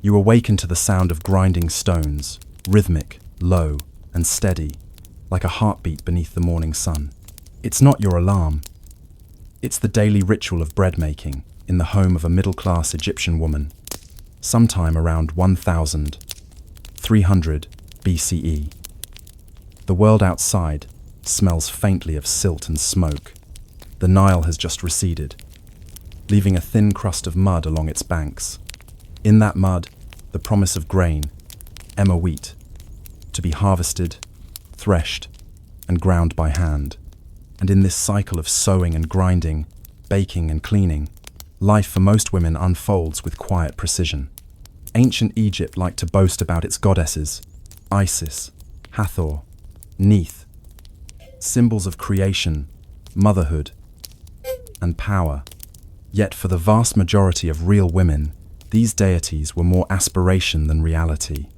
You awaken to the sound of grinding stones, rhythmic, low, and steady, like a heartbeat beneath the morning sun. It's not your alarm. It's the daily ritual of bread making in the home of a middle-class Egyptian woman, sometime around 1300 BCE. The world outside smells faintly of silt and smoke. The Nile has just receded, leaving a thin crust of mud along its banks. In that mud, the promise of grain, emmer wheat, to be harvested, threshed, and ground by hand. And in this cycle of sowing and grinding, baking and cleaning, life for most women unfolds with quiet precision. Ancient Egypt liked to boast about its goddesses, Isis, Hathor, Neith, symbols of creation, motherhood, and power. Yet for the vast majority of real women, these deities were more aspiration than reality.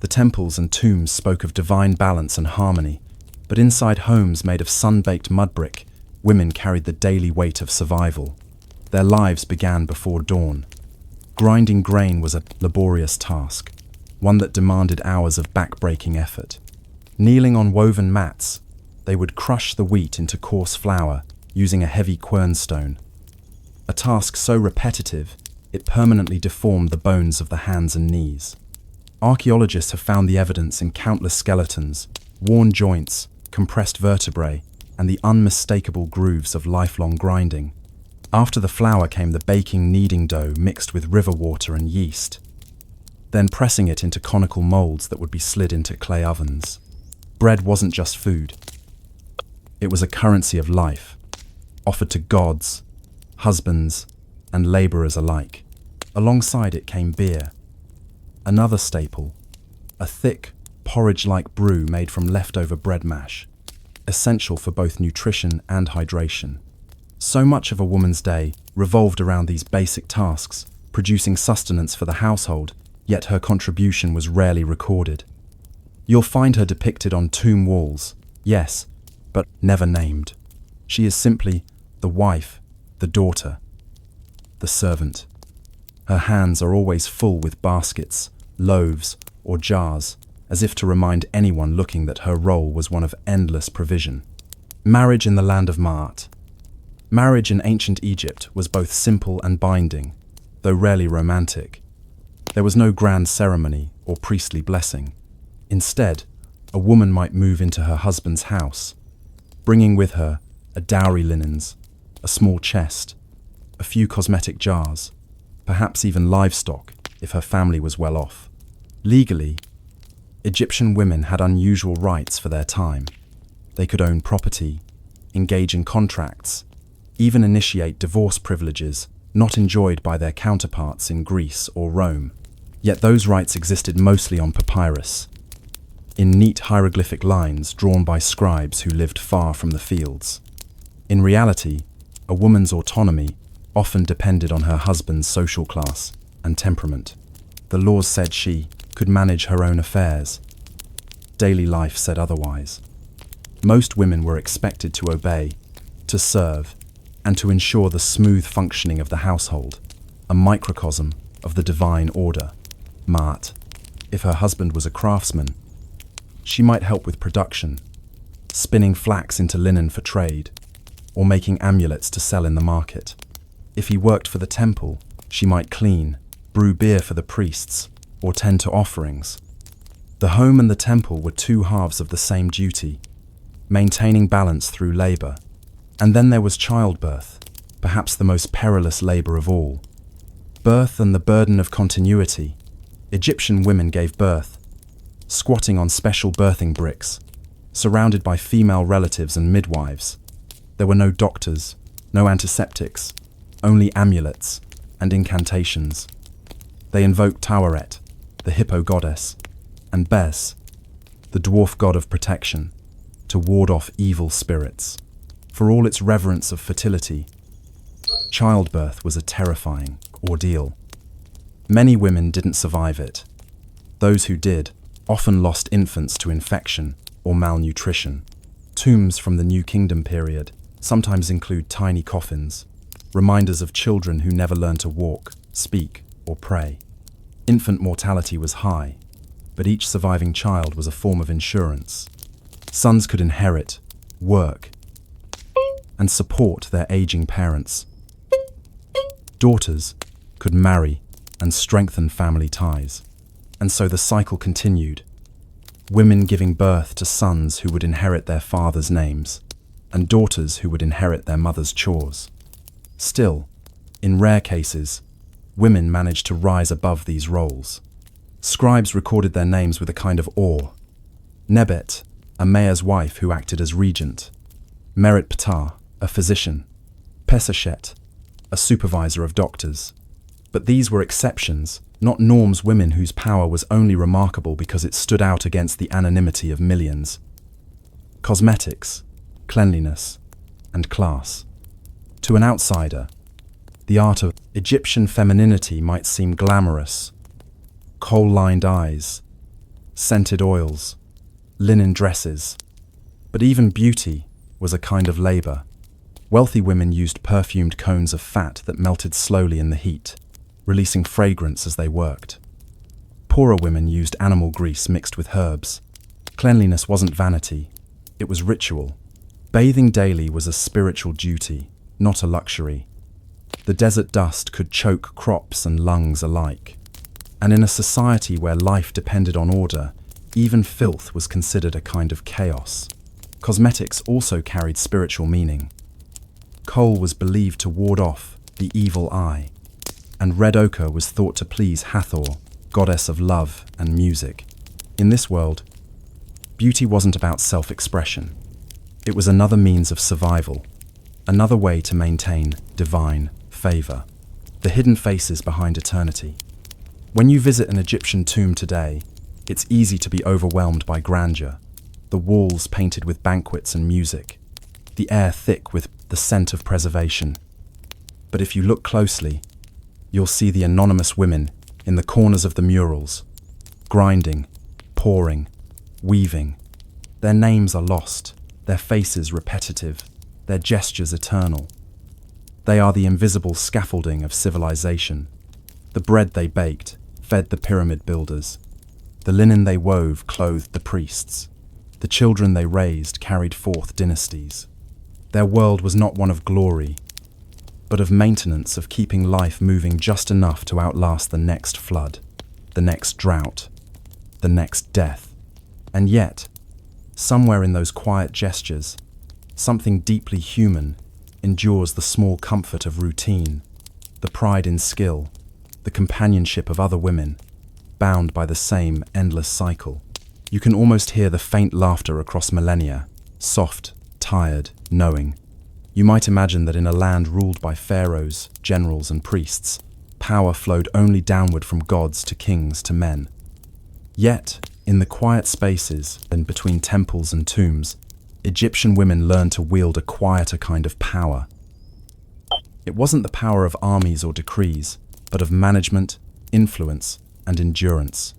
The temples and tombs spoke of divine balance and harmony, but inside homes made of sun-baked mud brick, women carried the daily weight of survival. Their lives began before dawn. Grinding grain was a laborious task, one that demanded hours of back-breaking effort. Kneeling on woven mats, they would crush the wheat into coarse flour using a heavy quernstone. A task so repetitive, it permanently deformed the bones of the hands and knees. Archaeologists have found the evidence in countless skeletons, worn joints, compressed vertebrae, and the unmistakable grooves of lifelong grinding. After the flour came the baking kneading dough mixed with river water and yeast, then pressing it into conical molds that would be slid into clay ovens. Bread wasn't just food. It was a currency of life, offered to gods, husbands, and laborers alike. Alongside it came beer, another staple, a thick, porridge-like brew made from leftover bread mash, essential for both nutrition and hydration. So much of a woman's day revolved around these basic tasks, producing sustenance for the household, yet her contribution was rarely recorded. You'll find her depicted on tomb walls, yes, but never named. She is simply the wife, the daughter, the servant. Her hands are always full with baskets, loaves, or jars, as if to remind anyone looking that her role was one of endless provision. Marriage in the land of Maat. Marriage in ancient Egypt was both simple and binding, though rarely romantic. There was no grand ceremony or priestly blessing. Instead, a woman might move into her husband's house, bringing with her a dowry linens, a small chest, a few cosmetic jars, perhaps even livestock if her family was well off. Legally, Egyptian women had unusual rights for their time. They could own property, engage in contracts, even initiate divorce privileges not enjoyed by their counterparts in Greece or Rome. Yet those rights existed mostly on papyrus, in neat hieroglyphic lines drawn by scribes who lived far from the fields. In reality, a woman's autonomy often depended on her husband's social class and temperament. The laws said she could manage her own affairs. Daily life said otherwise. Most women were expected to obey, to serve, and to ensure the smooth functioning of the household, a microcosm of the divine order. Maat. If her husband was a craftsman, she might help with production, spinning flax into linen for trade, or making amulets to sell in the market. If he worked for the temple, she might clean, brew beer for the priests, or tend to offerings. The home and the temple were two halves of the same duty, maintaining balance through labor. And then there was childbirth, perhaps the most perilous labor of all. Birth and the burden of continuity. Egyptian women gave birth, squatting on special birthing bricks, surrounded by female relatives and midwives. There were no doctors, no antiseptics, only amulets and incantations. They invoked Taweret, the hippo goddess, and Bes, the dwarf god of protection, to ward off evil spirits. For all its reverence of fertility, childbirth was a terrifying ordeal. Many women didn't survive it. Those who did often lost infants to infection or malnutrition. Tombs from the New Kingdom period sometimes include tiny coffins, reminders of children who never learned to walk, speak, or pray. Infant mortality was high, but each surviving child was a form of insurance. Sons could inherit, work, and support their aging parents. Daughters could marry and strengthen family ties. And so the cycle continued, women giving birth to sons who would inherit their father's names, and daughters who would inherit their mother's chores. Still, in rare cases, women managed to rise above these roles. Scribes recorded their names with a kind of awe. Nebet, a mayor's wife who acted as regent. Merit Ptah, a physician. Pesachet, a supervisor of doctors. But these were exceptions, not norms, women whose power was only remarkable because it stood out against the anonymity of millions. Cosmetics, cleanliness, and class. To an outsider, the art of Egyptian femininity might seem glamorous. Kohl-lined eyes, scented oils, linen dresses. But even beauty was a kind of labor. Wealthy women used perfumed cones of fat that melted slowly in the heat, releasing fragrance as they worked. Poorer women used animal grease mixed with herbs. Cleanliness wasn't vanity, it was ritual. Bathing daily was a spiritual duty, not a luxury. The desert dust could choke crops and lungs alike. And in a society where life depended on order, even filth was considered a kind of chaos. Cosmetics also carried spiritual meaning. Kohl was believed to ward off the evil eye, and red ochre was thought to please Hathor, goddess of love and music. In this world, beauty wasn't about self-expression. It was another means of survival, another way to maintain divine favor, the hidden faces behind eternity. When you visit an Egyptian tomb today, it's easy to be overwhelmed by grandeur, the walls painted with banquets and music, the air thick with the scent of preservation. But if you look closely, you'll see the anonymous women in the corners of the murals, grinding, pouring, weaving. Their names are lost, their faces repetitive, their gestures eternal. They are the invisible scaffolding of civilization. The bread they baked fed the pyramid builders. The linen they wove clothed the priests. The children they raised carried forth dynasties. Their world was not one of glory, but of maintenance, of keeping life moving just enough to outlast the next flood, the next drought, the next death. And yet, somewhere in those quiet gestures, something deeply human endures the small comfort of routine, the pride in skill, the companionship of other women, bound by the same endless cycle. You can almost hear the faint laughter across millennia, soft, tired, knowing. You might imagine that in a land ruled by pharaohs, generals, and priests, power flowed only downward from gods to kings to men. Yet, in the quiet spaces and between temples and tombs, Egyptian women learned to wield a quieter kind of power. It wasn't the power of armies or decrees, but of management, influence, and endurance.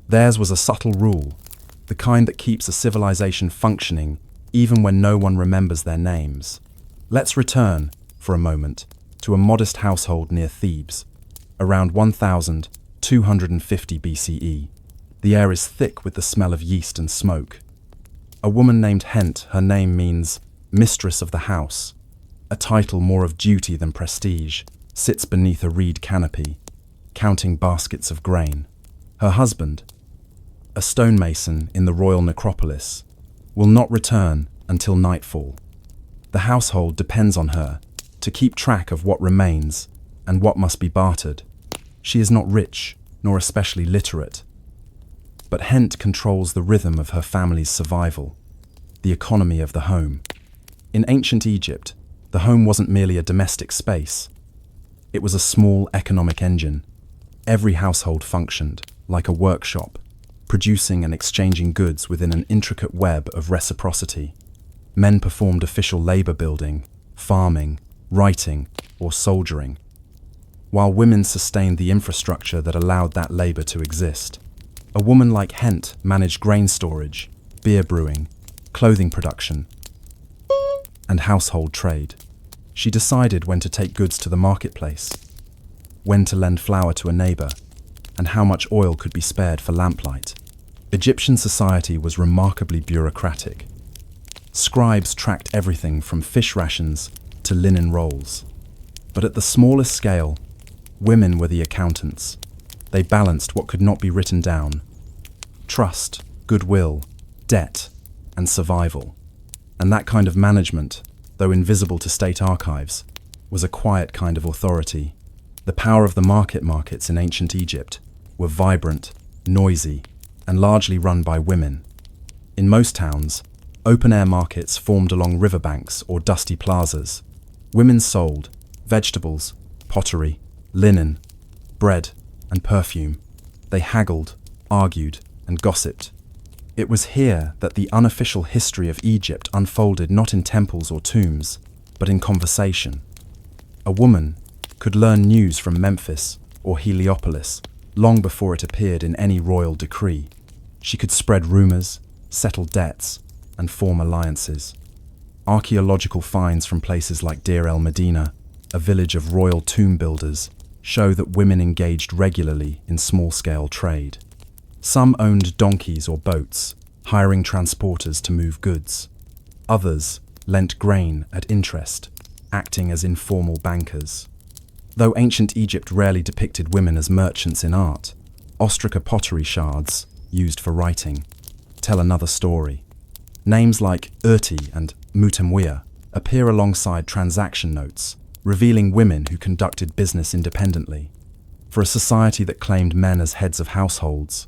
Theirs was a subtle rule, the kind that keeps a civilization functioning even when no one remembers their names. Let's return, for a moment, to a modest household near Thebes, around 1250 BCE. The air is thick with the smell of yeast and smoke. A woman named Hent, her name means mistress of the house, a title more of duty than prestige, sits beneath a reed canopy, counting baskets of grain. Her husband, a stonemason in the royal necropolis, will not return until nightfall. The household depends on her to keep track of what remains and what must be bartered. She is not rich, nor especially literate, but Hent controls the rhythm of her family's survival, the economy of the home. In ancient Egypt, the home wasn't merely a domestic space. It was a small economic engine. Every household functioned like a workshop, producing and exchanging goods within an intricate web of reciprocity. Men performed official labor building, farming, writing, or soldiering, while women sustained the infrastructure that allowed that labor to exist. A woman like Hent managed grain storage, beer brewing, clothing production, and household trade. She decided when to take goods to the marketplace, when to lend flour to a neighbor, and how much oil could be spared for lamplight. Egyptian society was remarkably bureaucratic. Scribes tracked everything from fish rations to linen rolls. But at the smallest scale, women were the accountants. They balanced what could not be written down: trust, goodwill, debt, and survival. And that kind of management, though invisible to state archives, was a quiet kind of authority. The power of the markets in ancient Egypt were vibrant, noisy, and largely run by women. In most towns, open-air markets formed along riverbanks or dusty plazas. Women sold vegetables, pottery, linen, bread, and perfume. They haggled, argued, and gossiped. It was here that the unofficial history of Egypt unfolded, not in temples or tombs, but in conversation. A woman could learn news from Memphis or Heliopolis long before it appeared in any royal decree. She could spread rumors, settle debts, and form alliances. Archaeological finds from places like Deir el-Medina, a village of royal tomb builders, show that women engaged regularly in small-scale trade. Some owned donkeys or boats, hiring transporters to move goods. Others lent grain at interest, acting as informal bankers. Though ancient Egypt rarely depicted women as merchants in art, ostraca pottery shards, used for writing, tell another story. Names like Urti and Mutemwia appear alongside transaction notes, revealing women who conducted business independently. For a society that claimed men as heads of households,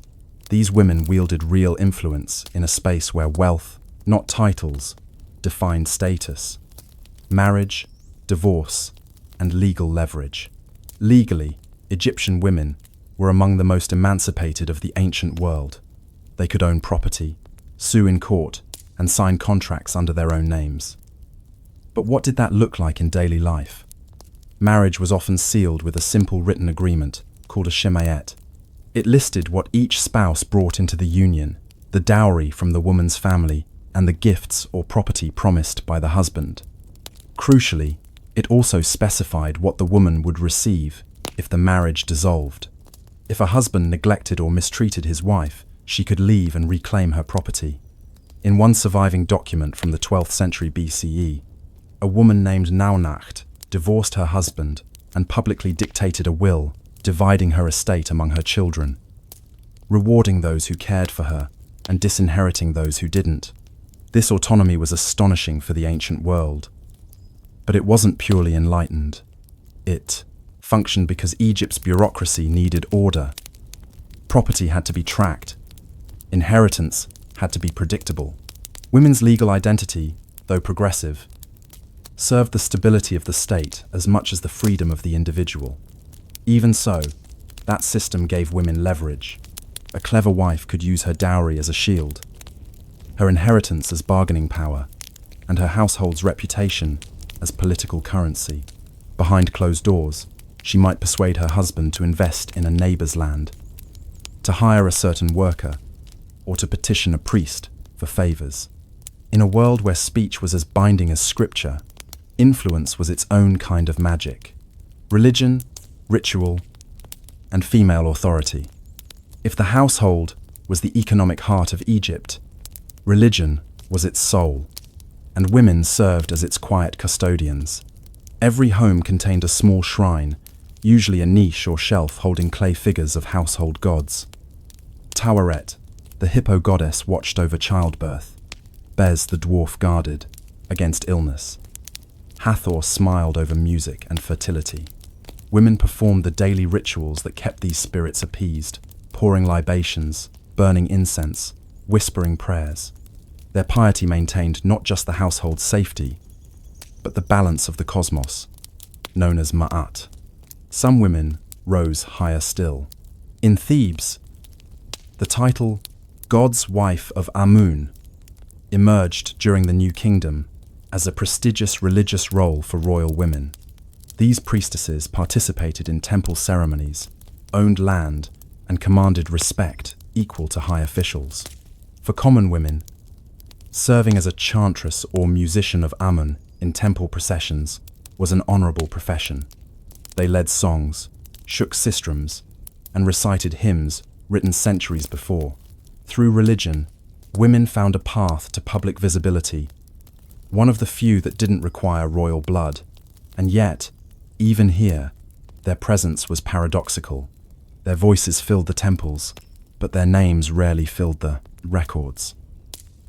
these women wielded real influence in a space where wealth, not titles, defined status. Marriage, divorce, and legal leverage. Legally, Egyptian women were among the most emancipated of the ancient world. They could own property, sue in court, and sign contracts under their own names. But what did that look like in daily life? Marriage was often sealed with a simple written agreement called a shemayet. It listed what each spouse brought into the union, the dowry from the woman's family, and the gifts or property promised by the husband. Crucially, it also specified what the woman would receive if the marriage dissolved. If a husband neglected or mistreated his wife, she could leave and reclaim her property. In one surviving document from the 12th century BCE, a woman named Naunacht divorced her husband and publicly dictated a will dividing her estate among her children, rewarding those who cared for her and disinheriting those who didn't. This autonomy was astonishing for the ancient world. But it wasn't purely enlightened. It functioned because Egypt's bureaucracy needed order. Property had to be tracked. Inheritance had to be predictable. Women's legal identity, though progressive, served the stability of the state as much as the freedom of the individual. Even so, that system gave women leverage. A clever wife could use her dowry as a shield, her inheritance as bargaining power, and her household's reputation as political currency. Behind closed doors, she might persuade her husband to invest in a neighbor's land, to hire a certain worker, or to petition a priest for favors. In a world where speech was as binding as scripture, influence was its own kind of magic. Religion, ritual, and female authority. If the household was the economic heart of Egypt, religion was its soul, and women served as its quiet custodians. Every home contained a small shrine, usually a niche or shelf holding clay figures of household gods. Taweret, the hippo goddess, watched over childbirth. Bez, the dwarf, guarded against illness. Hathor smiled over music and fertility. Women performed the daily rituals that kept these spirits appeased, pouring libations, burning incense, whispering prayers. Their piety maintained not just the household's safety, but the balance of the cosmos, known as Ma'at. Some women rose higher still. In Thebes, the title God's Wife of Amun emerged during the New Kingdom as a prestigious religious role for royal women. These priestesses participated in temple ceremonies, owned land, and commanded respect equal to high officials. For common women, serving as a chantress or musician of Amun in temple processions was an honorable profession. They led songs, shook sistrums, and recited hymns written centuries before. Through religion, women found a path to public visibility, one of the few that didn't require royal blood. And yet, even here, their presence was paradoxical. Their voices filled the temples, but their names rarely filled the records.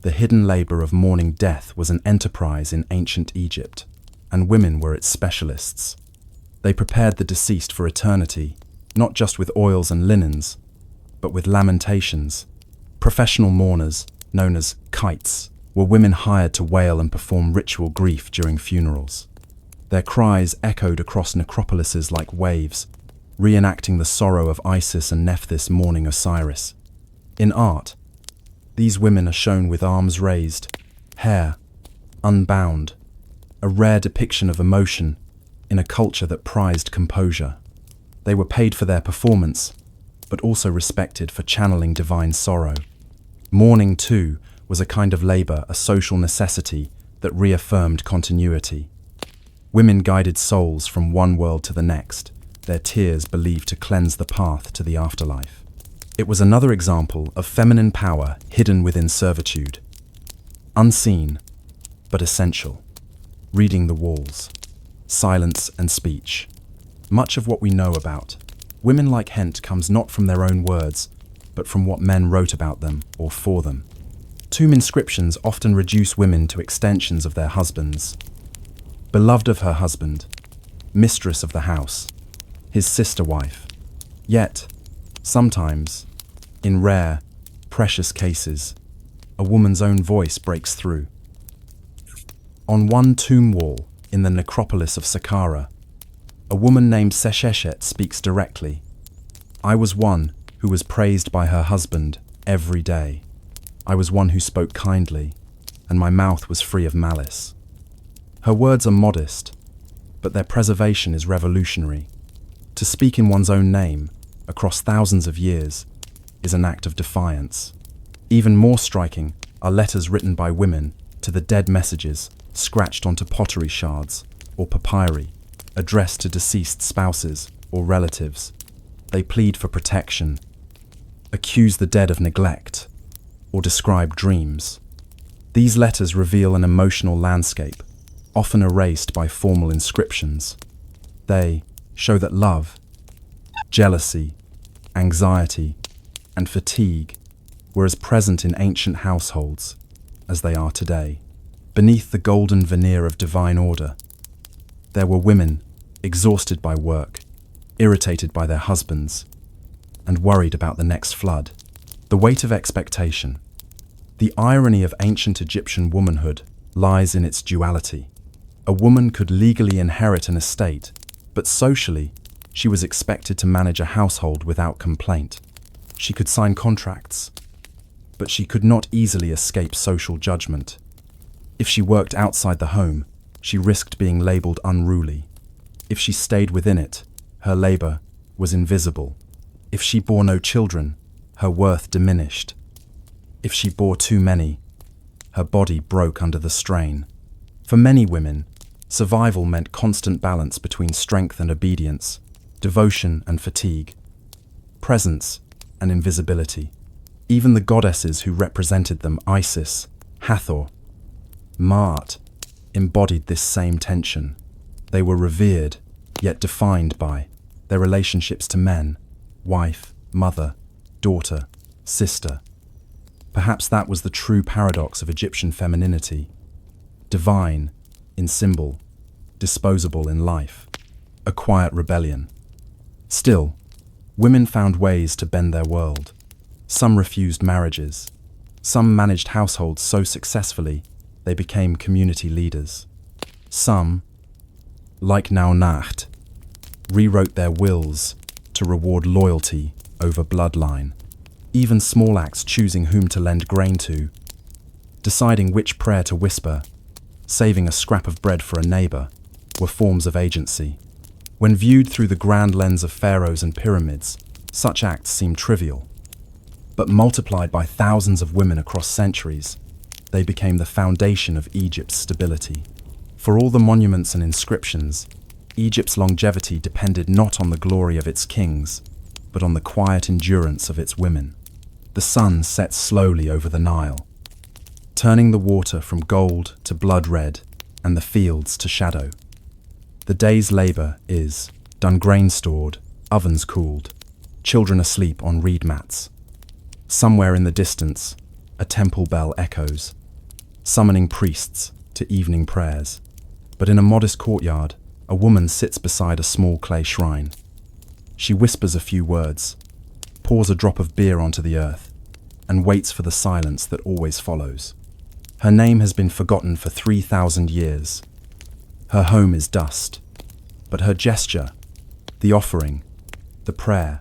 The hidden labor of mourning death was an enterprise in ancient Egypt, and women were its specialists. They prepared the deceased for eternity, not just with oils and linens, but with lamentations. Professional mourners, known as kites, were women hired to wail and perform ritual grief during funerals. Their cries echoed across necropolises like waves, reenacting the sorrow of Isis and Nephthys mourning Osiris. In art, these women are shown with arms raised, hair unbound, a rare depiction of emotion in a culture that prized composure. They were paid for their performance, but also respected for channeling divine sorrow. Mourning, too, was a kind of labor, a social necessity that reaffirmed continuity. Women guided souls from one world to the next, their tears believed to cleanse the path to the afterlife. It was another example of feminine power hidden within servitude. Unseen, but essential. Reading the walls. Silence and speech. Much of what we know about women like Hent comes not from their own words, but from what men wrote about them or for them. Tomb inscriptions often reduce women to extensions of their husbands. Beloved of her husband, mistress of the house, his sister wife. Yet, sometimes, in rare, precious cases, a woman's own voice breaks through. On one tomb wall in the necropolis of Saqqara, a woman named Sesheshet speaks directly. I was one who was praised by her husband every day. I was one who spoke kindly, and my mouth was free of malice. Her words are modest, but their preservation is revolutionary. To speak in one's own name, across thousands of years, is an act of defiance. Even more striking are letters written by women to the dead, messages scratched onto pottery shards or papyri, addressed to deceased spouses or relatives. They plead for protection, accuse the dead of neglect, or describe dreams. These letters reveal an emotional landscape, often erased by formal inscriptions. They show that love, jealousy, anxiety, and fatigue were as present in ancient households as they are today. Beneath the golden veneer of divine order, there were women exhausted by work, irritated by their husbands, and worried about the next flood. The weight of expectation. The irony of ancient Egyptian womanhood lies in its duality. A woman could legally inherit an estate, but socially, she was expected to manage a household without complaint. She could sign contracts, but she could not easily escape social judgment. If she worked outside the home, she risked being labeled unruly. If she stayed within it, her labor was invisible. If she bore no children, her worth diminished. If she bore too many, her body broke under the strain. For many women, survival meant constant balance between strength and obedience, devotion and fatigue, presence and invisibility. Even the goddesses who represented them, Isis, Hathor, Maat, embodied this same tension. They were revered, yet defined by their relationships to men, wife, mother, daughter, sister. Perhaps that was the true paradox of Egyptian femininity. Divine in symbol, disposable in life, a quiet rebellion. Still, women found ways to bend their world. Some refused marriages. Some managed households so successfully they became community leaders. Some, like Naunacht, rewrote their wills to reward loyalty over bloodline. Even small acts, choosing whom to lend grain to, deciding which prayer to whisper, saving a scrap of bread for a neighbor, were forms of agency. When viewed through the grand lens of pharaohs and pyramids, such acts seem trivial. But multiplied by thousands of women across centuries, they became the foundation of Egypt's stability. For all the monuments and inscriptions, Egypt's longevity depended not on the glory of its kings, but on the quiet endurance of its women. The sun sets slowly over the Nile, turning the water from gold to blood red and the fields to shadow. The day's labour is done, grain stored, ovens cooled, children asleep on reed mats. Somewhere in the distance, a temple bell echoes, summoning priests to evening prayers. But in a modest courtyard, a woman sits beside a small clay shrine. She whispers a few words, pours a drop of beer onto the earth, and waits for the silence that always follows. Her name has been forgotten for 3,000 years. Her home is dust, but her gesture, the offering, the prayer,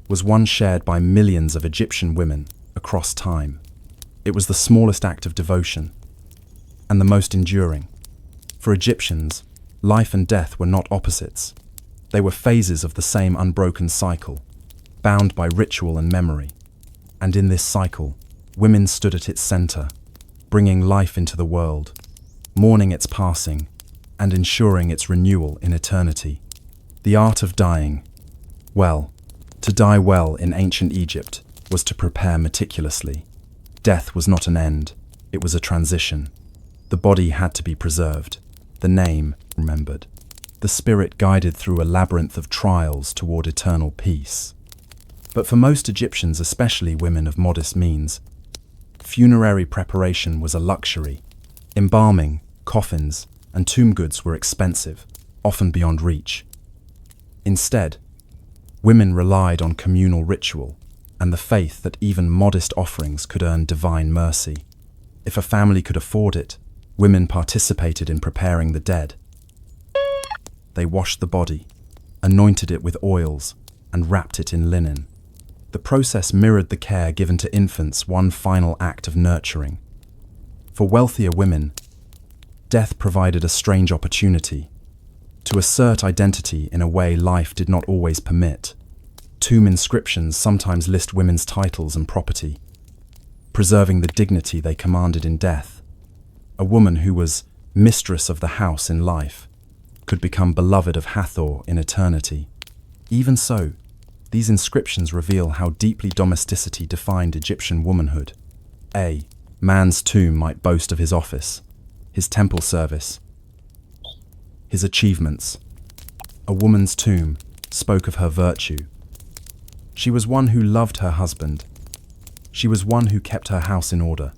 was one shared by millions of Egyptian women across time. It was the smallest act of devotion, and the most enduring. For Egyptians, life and death were not opposites. They were phases of the same unbroken cycle, bound by ritual and memory. And in this cycle, women stood at its center, bringing life into the world, mourning its passing, and ensuring its renewal in eternity. The art of dying. Well, to die well in ancient Egypt was to prepare meticulously. Death was not an end, it was a transition. The body had to be preserved, the name remembered, the spirit guided through a labyrinth of trials toward eternal peace. But for most Egyptians, especially women of modest means, funerary preparation was a luxury. Embalming, coffins, and tomb goods were expensive, often beyond reach. Instead, women relied on communal ritual and the faith that even modest offerings could earn divine mercy. If a family could afford it, women participated in preparing the dead. They washed the body, anointed it with oils, and wrapped it in linen. The process mirrored the care given to infants, one final act of nurturing. For wealthier women, death provided a strange opportunity to assert identity in a way life did not always permit. Tomb inscriptions sometimes list women's titles and property, preserving the dignity they commanded in death. A woman who was mistress of the house in life could become beloved of Hathor in eternity. Even so, these inscriptions reveal how deeply domesticity defined Egyptian womanhood. A man's tomb might boast of his office, his temple service, his achievements. A woman's tomb spoke of her virtue. She was one who loved her husband. She was one who kept her house in order.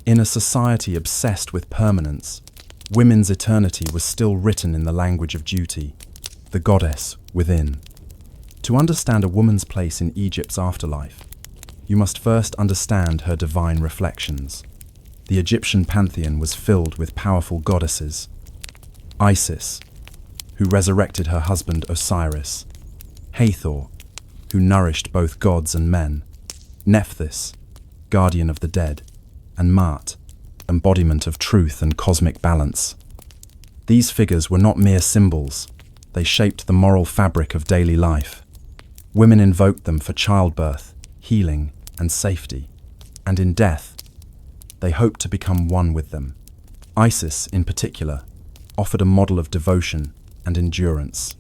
In a society obsessed with permanence, women's eternity was still written in the language of duty, the goddess within. To understand a woman's place in Egypt's afterlife, you must first understand her divine reflections. The Egyptian pantheon was filled with powerful goddesses. Isis, who resurrected her husband Osiris. Hathor, who nourished both gods and men. Nephthys, guardian of the dead. And Maat, embodiment of truth and cosmic balance. These figures were not mere symbols, they shaped the moral fabric of daily life. Women invoked them for childbirth, healing, and safety. And in death, they hoped to become one with them. Isis, in particular, offered a model of devotion and endurance.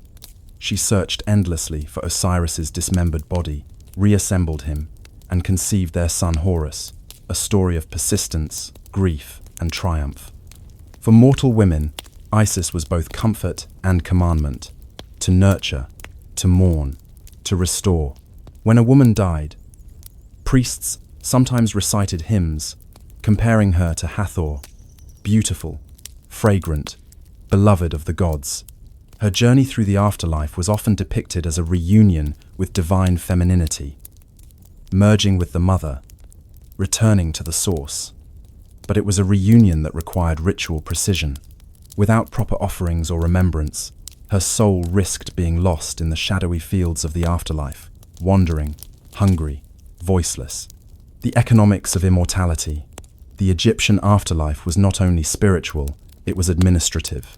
She searched endlessly for Osiris's dismembered body, reassembled him, and conceived their son Horus, a story of persistence, grief, and triumph. For mortal women, Isis was both comfort and commandment, to nurture, to mourn, to restore. When a woman died, priests sometimes recited hymns, comparing her to Hathor, beautiful, fragrant, beloved of the gods. Her journey through the afterlife was often depicted as a reunion with divine femininity, merging with the mother, returning to the source. But it was a reunion that required ritual precision. Without proper offerings or remembrance, her soul risked being lost in the shadowy fields of the afterlife, wandering, hungry, voiceless. The economics of immortality. The Egyptian afterlife was not only spiritual, it was administrative.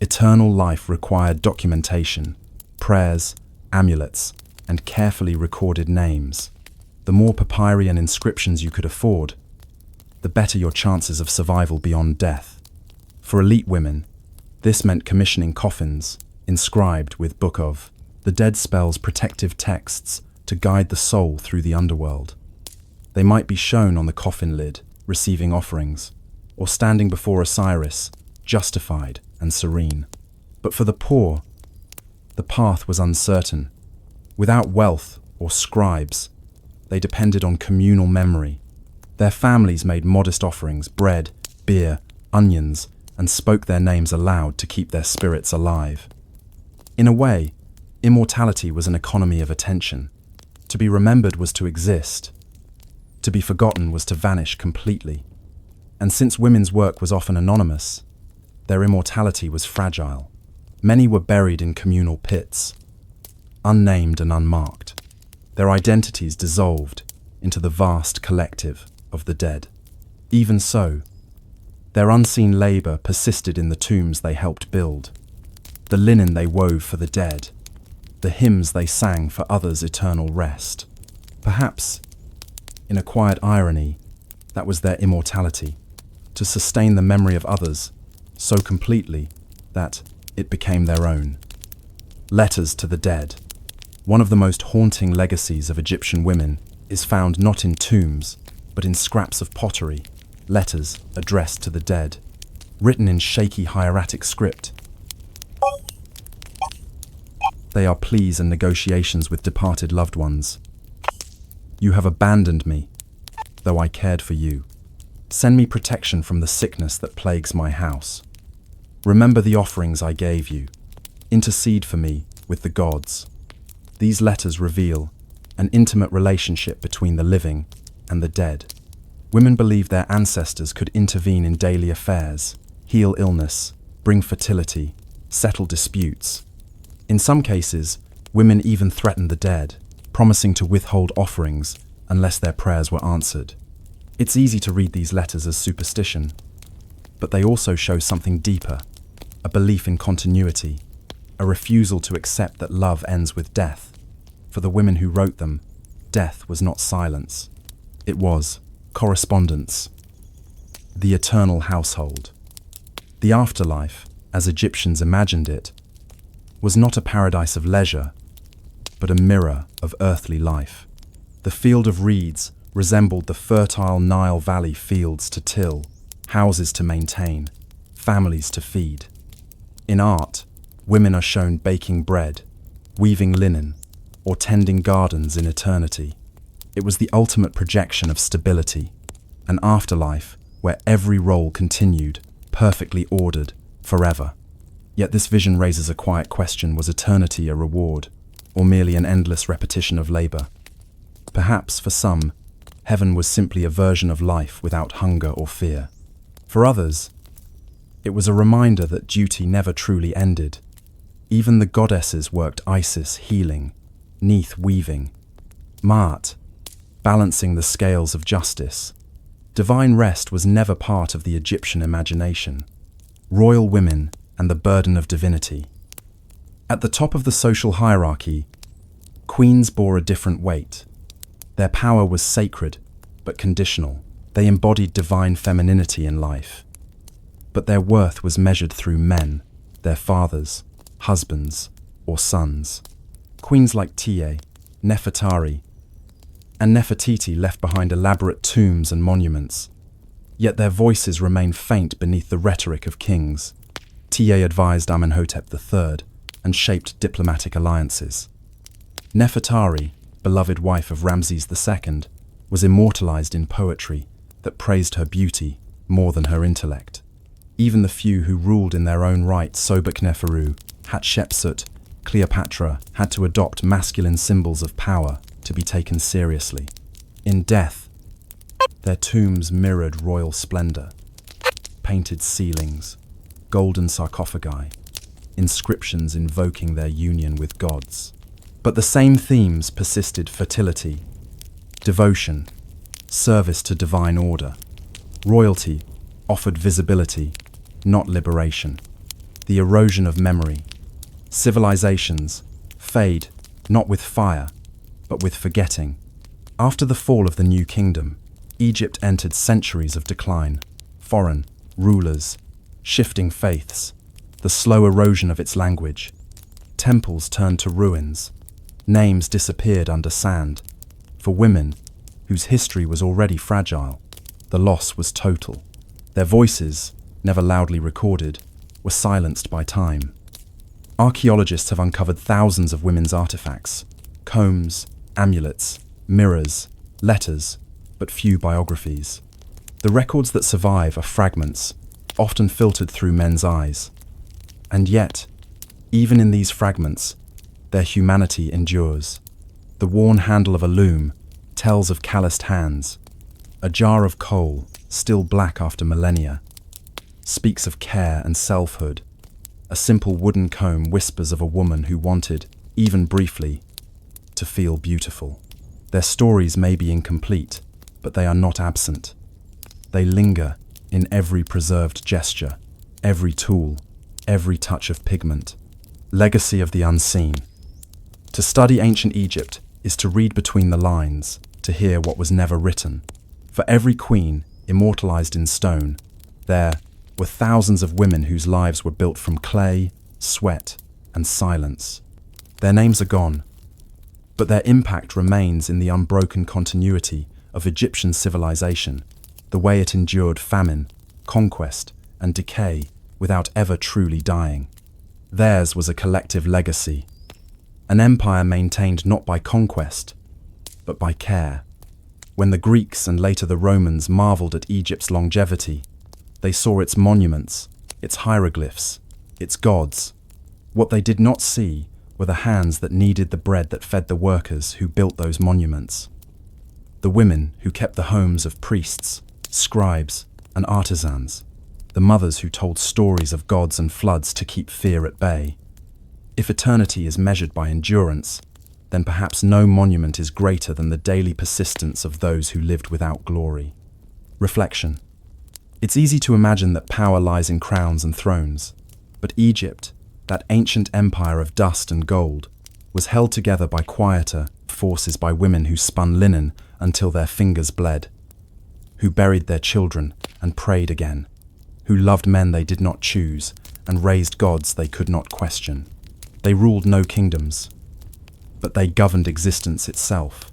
Eternal life required documentation, prayers, amulets, and carefully recorded names. The more papyri and inscriptions you could afford, the better your chances of survival beyond death. For elite women, this meant commissioning coffins, inscribed with Book of the Dead spells protective texts to guide the soul through the underworld. They might be shown on the coffin lid, receiving offerings, or standing before Osiris, justified and serene. But for the poor, the path was uncertain. Without wealth or scribes, they depended on communal memory. Their families made modest offerings, bread, beer, onions, and spoke their names aloud to keep their spirits alive. In a way, immortality was an economy of attention. To be remembered was to exist. To be forgotten was to vanish completely. And since women's work was often anonymous, their immortality was fragile. Many were buried in communal pits, unnamed and unmarked, their identities dissolved into the vast collective of the dead. Even so, their unseen labor persisted in the tombs they helped build, the linen they wove for the dead, the hymns they sang for others' eternal rest. Perhaps, in a quiet irony, that was their immortality, to sustain the memory of others so completely that it became their own. Letters to the dead. One of the most haunting legacies of Egyptian women is found not in tombs, but in scraps of pottery, letters addressed to the dead, written in shaky hieratic script. They are pleas and negotiations with departed loved ones. You have abandoned me, though I cared for you. Send me protection from the sickness that plagues my house. Remember the offerings I gave you. Intercede for me with the gods. These letters reveal an intimate relationship between the living and the dead. Women believed their ancestors could intervene in daily affairs, heal illness, bring fertility, settle disputes. In some cases, women even threatened the dead, promising to withhold offerings unless their prayers were answered. It's easy to read these letters as superstition, but they also show something deeper, a belief in continuity, a refusal to accept that love ends with death. For the women who wrote them, death was not silence. It was correspondence. The eternal household. The afterlife, as Egyptians imagined it, was not a paradise of leisure, but a mirror of earthly life. The field of reeds resembled the fertile Nile Valley fields to till, houses to maintain, families to feed. In art, women are shown baking bread, weaving linen, or tending gardens in eternity. It was the ultimate projection of stability, an afterlife where every role continued, perfectly ordered, forever. Yet this vision raises a quiet question: was eternity a reward, or merely an endless repetition of labor? Perhaps, for some, heaven was simply a version of life without hunger or fear. For others, it was a reminder that duty never truly ended. Even the goddesses worked: Isis healing, Neith weaving, Maat balancing the scales of justice. Divine rest was never part of the Egyptian imagination. Royal women and the burden of divinity. At the top of the social hierarchy, queens bore a different weight. Their power was sacred, but conditional. They embodied divine femininity in life. But their worth was measured through men, their fathers, husbands, or sons. Queens like Tiye, Nefertari, and Nefertiti left behind elaborate tombs and monuments. Yet their voices remain faint beneath the rhetoric of kings. Tiye advised Amenhotep III and shaped diplomatic alliances. Nefertari, beloved wife of Ramses II, was immortalized in poetry that praised her beauty more than her intellect. Even the few who ruled in their own right, Sobekneferu, Hatshepsut, Cleopatra, had to adopt masculine symbols of power to be taken seriously. In death, their tombs mirrored royal splendor: painted ceilings, golden sarcophagi, inscriptions invoking their union with gods. But the same themes persisted: fertility, devotion, service to divine order. Royalty offered visibility, not liberation. The erosion of memory. Civilizations fade not with fire, but with forgetting. After the fall of the New Kingdom, Egypt entered centuries of decline. Foreign rulers, shifting faiths, the slow erosion of its language. Temples turned to ruins, Names disappeared under sand. For women, whose history was already fragile, the loss was total. Their voices, never loudly recorded, were silenced by time. Archaeologists have uncovered thousands of women's artifacts: combs, amulets, mirrors, letters, but few biographies. The records that survive are fragments, often filtered through men's eyes. And yet, even in these fragments, their humanity endures. The worn handle of a loom tells of calloused hands. A jar of coal, still black after millennia, speaks of care and selfhood. A simple wooden comb whispers of a woman who wanted, even briefly, to feel beautiful. Their stories may be incomplete, but they are not absent. They linger in every preserved gesture, every tool, every touch of pigment. Legacy of the unseen. To study ancient Egypt is to read between the lines, to hear what was never written. For every queen, immortalized in stone, there were thousands of women whose lives were built from clay, sweat, and silence. Their names are gone, but their impact remains in the unbroken continuity of Egyptian civilization, the way it endured famine, conquest, and decay without ever truly dying. Theirs was a collective legacy, an empire maintained not by conquest, but by care. When the Greeks and later the Romans marveled at Egypt's longevity, they saw its monuments, its hieroglyphs, its gods. What they did not see were the hands that kneaded the bread that fed the workers who built those monuments. The women who kept the homes of priests, scribes, and artisans. The mothers who told stories of gods and floods to keep fear at bay. If eternity is measured by endurance, then perhaps no monument is greater than the daily persistence of those who lived without glory. Reflection. It's easy to imagine that power lies in crowns and thrones, but Egypt, that ancient empire of dust and gold, was held together by quieter forces, by women who spun linen until their fingers bled, who buried their children and prayed again, who loved men they did not choose and raised gods they could not question. They ruled no kingdoms, but they governed existence itself.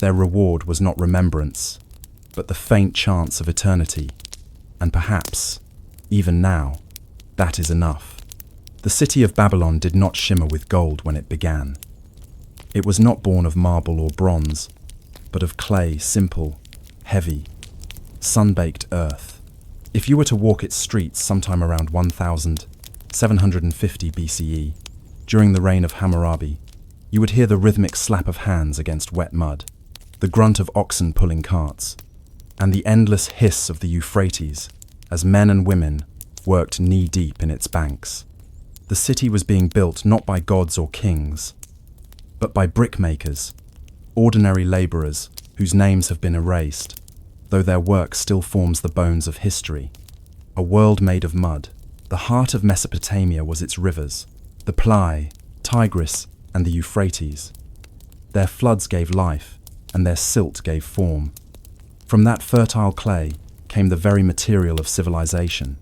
Their reward was not remembrance, but the faint chance of eternity. And perhaps, even now, that is enough. The city of Babylon did not shimmer with gold when it began. It was not born of marble or bronze, but of clay, simple, heavy, sun-baked earth. If you were to walk its streets sometime around 1750 BCE, during the reign of Hammurabi, you would hear the rhythmic slap of hands against wet mud, the grunt of oxen pulling carts, and the endless hiss of the Euphrates as men and women worked knee-deep in its banks. The city was being built not by gods or kings, but by brickmakers, ordinary laborers whose names have been erased, though their work still forms the bones of history. A world made of mud. The heart of Mesopotamia was its rivers, the Plai, Tigris, and the Euphrates. Their floods gave life, and their silt gave form. From that fertile clay came the very material of civilization.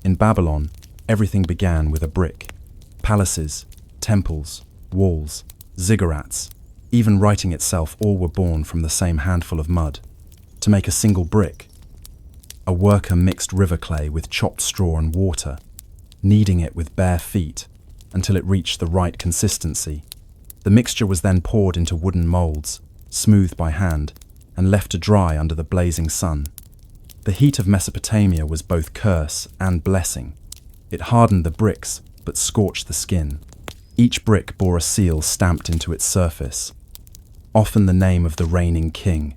In Babylon, everything began with a brick. Palaces, temples, walls, ziggurats, even writing itself, all were born from the same handful of mud. To make a single brick, a worker mixed river clay with chopped straw and water, kneading it with bare feet until it reached the right consistency. The mixture was then poured into wooden molds, smoothed by hand, and left to dry under the blazing sun. The heat of Mesopotamia was both curse and blessing. It hardened the bricks, but scorched the skin. Each brick bore a seal stamped into its surface, often the name of the reigning king.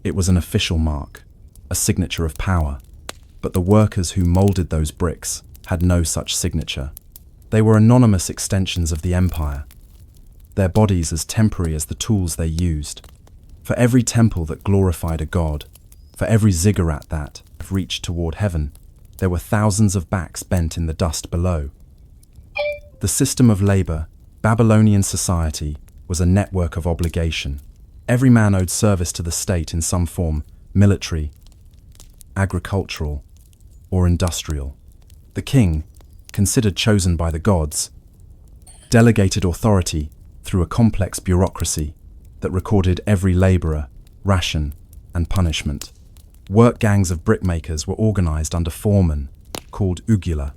It was an official mark, a signature of power. But the workers who molded those bricks had no such signature. They were anonymous extensions of the empire, their bodies as temporary as the tools they used. For every temple that glorified a god, for every ziggurat that reached toward heaven, there were thousands of backs bent in the dust below. The system of labor, Babylonian society, was a network of obligation. Every man owed service to the state in some form, military, agricultural, or industrial. The king, considered chosen by the gods, delegated authority through a complex bureaucracy that recorded every laborer, ration, and punishment. Work gangs of brickmakers were organized under foremen called ugula.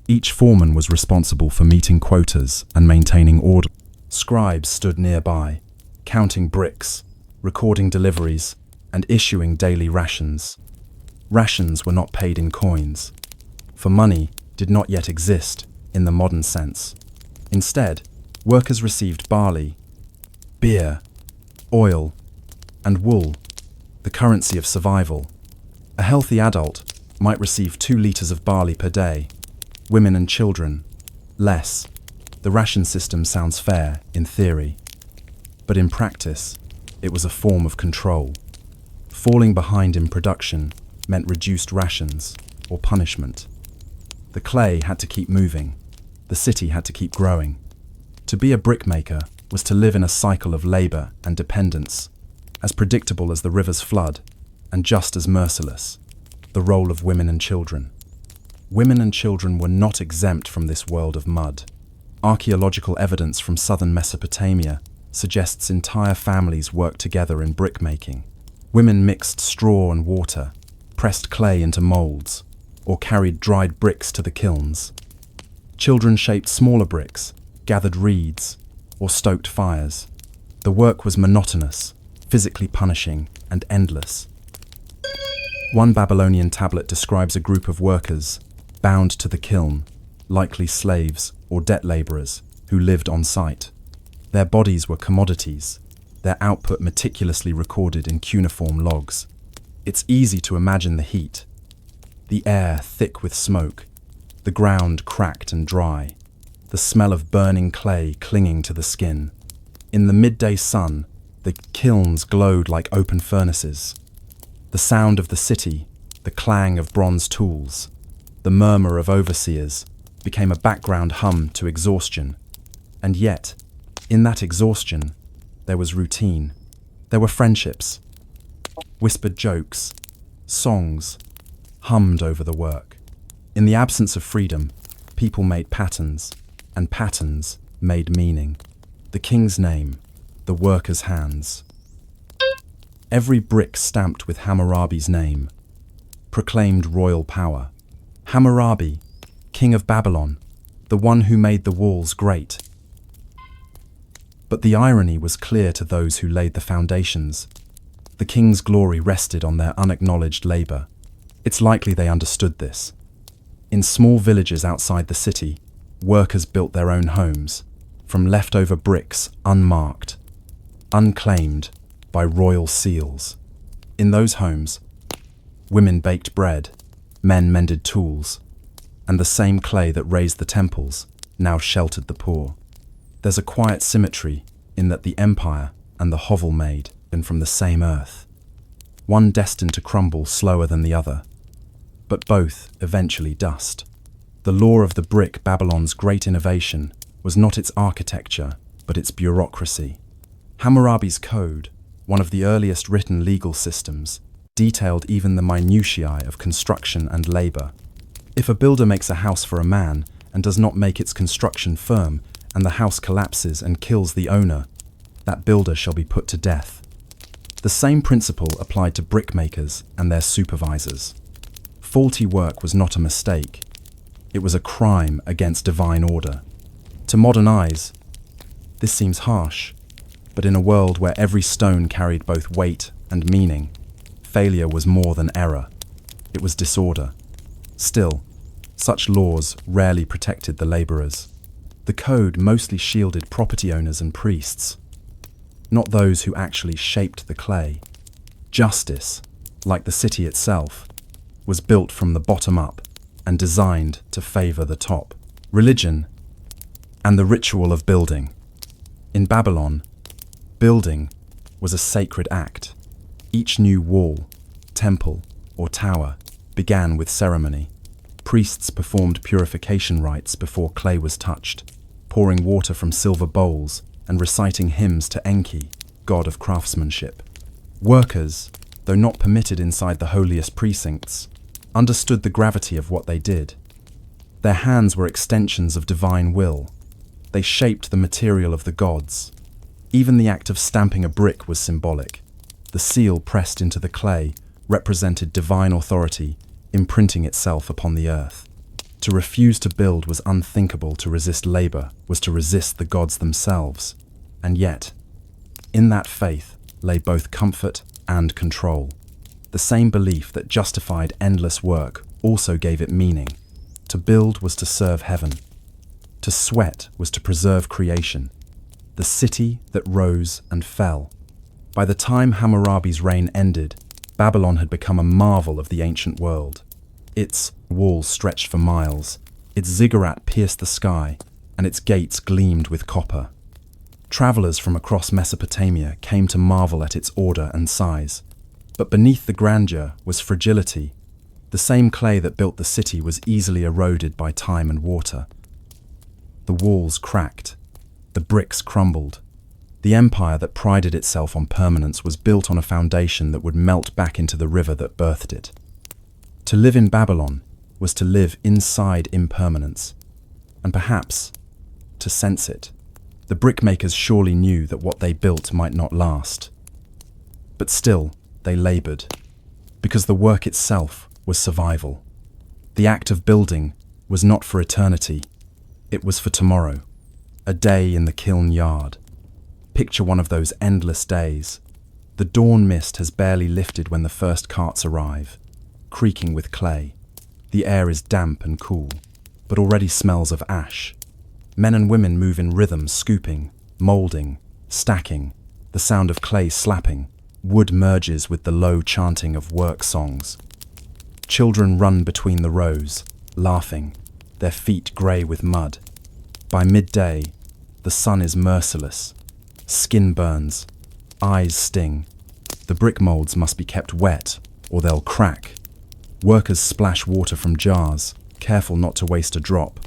Each foreman was responsible for meeting quotas and maintaining order. Scribes stood nearby, counting bricks, recording deliveries, and issuing daily rations. Rations were not paid in coins, for money did not yet exist in the modern sense. Instead, workers received barley, beer, oil, and wool, the currency of survival. A healthy adult might receive 2 liters of barley per day. Women and children, less. The ration system sounds fair in theory, but in practice, it was a form of control. Falling behind in production meant reduced rations or punishment. The clay had to keep moving. The city had to keep growing. To be a brickmaker was to live in a cycle of labor and dependence, as predictable as the river's flood and just as merciless. The role of women and children. Women and children were not exempt from this world of mud. Archaeological evidence from southern Mesopotamia suggests entire families worked together in brickmaking. Women mixed straw and water, pressed clay into molds, or carried dried bricks to the kilns. Children shaped smaller bricks, gathered reeds, or stoked fires. The work was monotonous, physically punishing, and endless. One Babylonian tablet describes a group of workers bound to the kiln, likely slaves or debt laborers who lived on site. Their bodies were commodities, their output meticulously recorded in cuneiform logs. It's easy to imagine the heat. The air thick with smoke, the ground cracked and dry, the smell of burning clay clinging to the skin. In the midday sun, the kilns glowed like open furnaces. The sound of the city, the clang of bronze tools, the murmur of overseers became a background hum to exhaustion. And yet, in that exhaustion, there was routine. There were friendships, whispered jokes, songs, hummed over the work. In the absence of freedom, people made patterns, and patterns made meaning. The king's name, the worker's hands. Every brick stamped with Hammurabi's name proclaimed royal power. Hammurabi, king of Babylon, the one who made the walls great. But the irony was clear to those who laid the foundations. The king's glory rested on their unacknowledged labor. It's likely they understood this. In small villages outside the city, workers built their own homes, from leftover bricks unmarked, unclaimed by royal seals. In those homes, women baked bread, men mended tools, and the same clay that raised the temples now sheltered the poor. There's a quiet symmetry in that the empire and the hovel made been from the same earth, one destined to crumble slower than the other, but both eventually dust. The law of the brick, Babylon's great innovation, was not its architecture, but its bureaucracy. Hammurabi's code, one of the earliest written legal systems, detailed even the minutiae of construction and labor. If a builder makes a house for a man and does not make its construction firm, and the house collapses and kills the owner, that builder shall be put to death. The same principle applied to brickmakers and their supervisors. Faulty work was not a mistake. It was a crime against divine order. To modern eyes, this seems harsh, but in a world where every stone carried both weight and meaning, failure was more than error. It was disorder. Still, such laws rarely protected the laborers. The code mostly shielded property owners and priests, not those who actually shaped the clay. Justice, like the city itself, was built from the bottom up and designed to favor the top. Religion and the ritual of building. In Babylon, building was a sacred act. Each new wall, temple, or tower began with ceremony. Priests performed purification rites before clay was touched. pouring water from silver bowls and reciting hymns to Enki, god of craftsmanship. Workers, though not permitted inside the holiest precincts, understood the gravity of what they did. Their hands were extensions of divine will. They shaped the material of the gods. Even the act of stamping a brick was symbolic. The seal pressed into the clay represented divine authority, imprinting itself upon the earth. To refuse to build was unthinkable. To resist labor was to resist the gods themselves. And yet, in that faith lay both comfort and control. The same belief that justified endless work also gave it meaning. To build was to serve heaven. To sweat was to preserve creation, the city that rose and fell. By the time Hammurabi's reign ended, Babylon had become a marvel of the ancient world. Its walls stretched for miles, its ziggurat pierced the sky, and its gates gleamed with copper. Travelers from across Mesopotamia came to marvel at its order and size. But beneath the grandeur was fragility. The same clay that built the city was easily eroded by time and water. The walls cracked. The bricks crumbled. The empire that prided itself on permanence was built on a foundation that would melt back into the river that birthed it. To live in Babylon was to live inside impermanence, and perhaps to sense it. The brickmakers surely knew that what they built might not last. But still, they labored, because the work itself was survival. The act of building was not for eternity, it was for tomorrow, a day in the kiln yard. Picture one of those endless days. The dawn mist has barely lifted when the first carts arrive, creaking with clay. The air is damp and cool, but already smells of ash. Men and women move in rhythm, scooping, moulding, stacking, the sound of clay slapping. Wood merges with the low chanting of work songs. Children run between the rows, laughing, their feet grey with mud. By midday, the sun is merciless. Skin burns, eyes sting. The brick moulds must be kept wet, or they'll crack. Workers splash water from jars, careful not to waste a drop.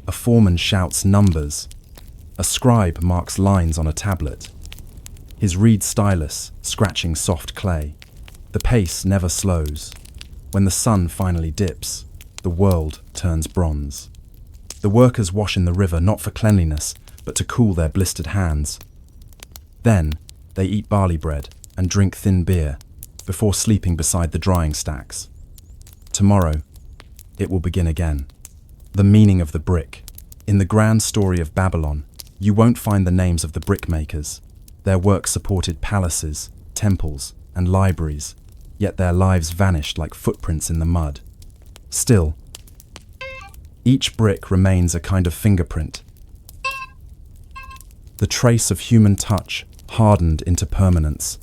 A foreman shouts numbers. A scribe marks lines on a tablet. His reed stylus scratching soft clay. The pace never slows. When the sun finally dips, the world turns bronze. The workers wash in the river not for cleanliness, but to cool their blistered hands. Then they eat barley bread and drink thin beer before sleeping beside the drying stacks. Tomorrow, it will begin again. The meaning of the brick. In the grand story of Babylon, you won't find the names of the brickmakers. Their work supported palaces, temples, and libraries, yet their lives vanished like footprints in the mud. Still, each brick remains a kind of fingerprint. The trace of human touch hardened into permanence.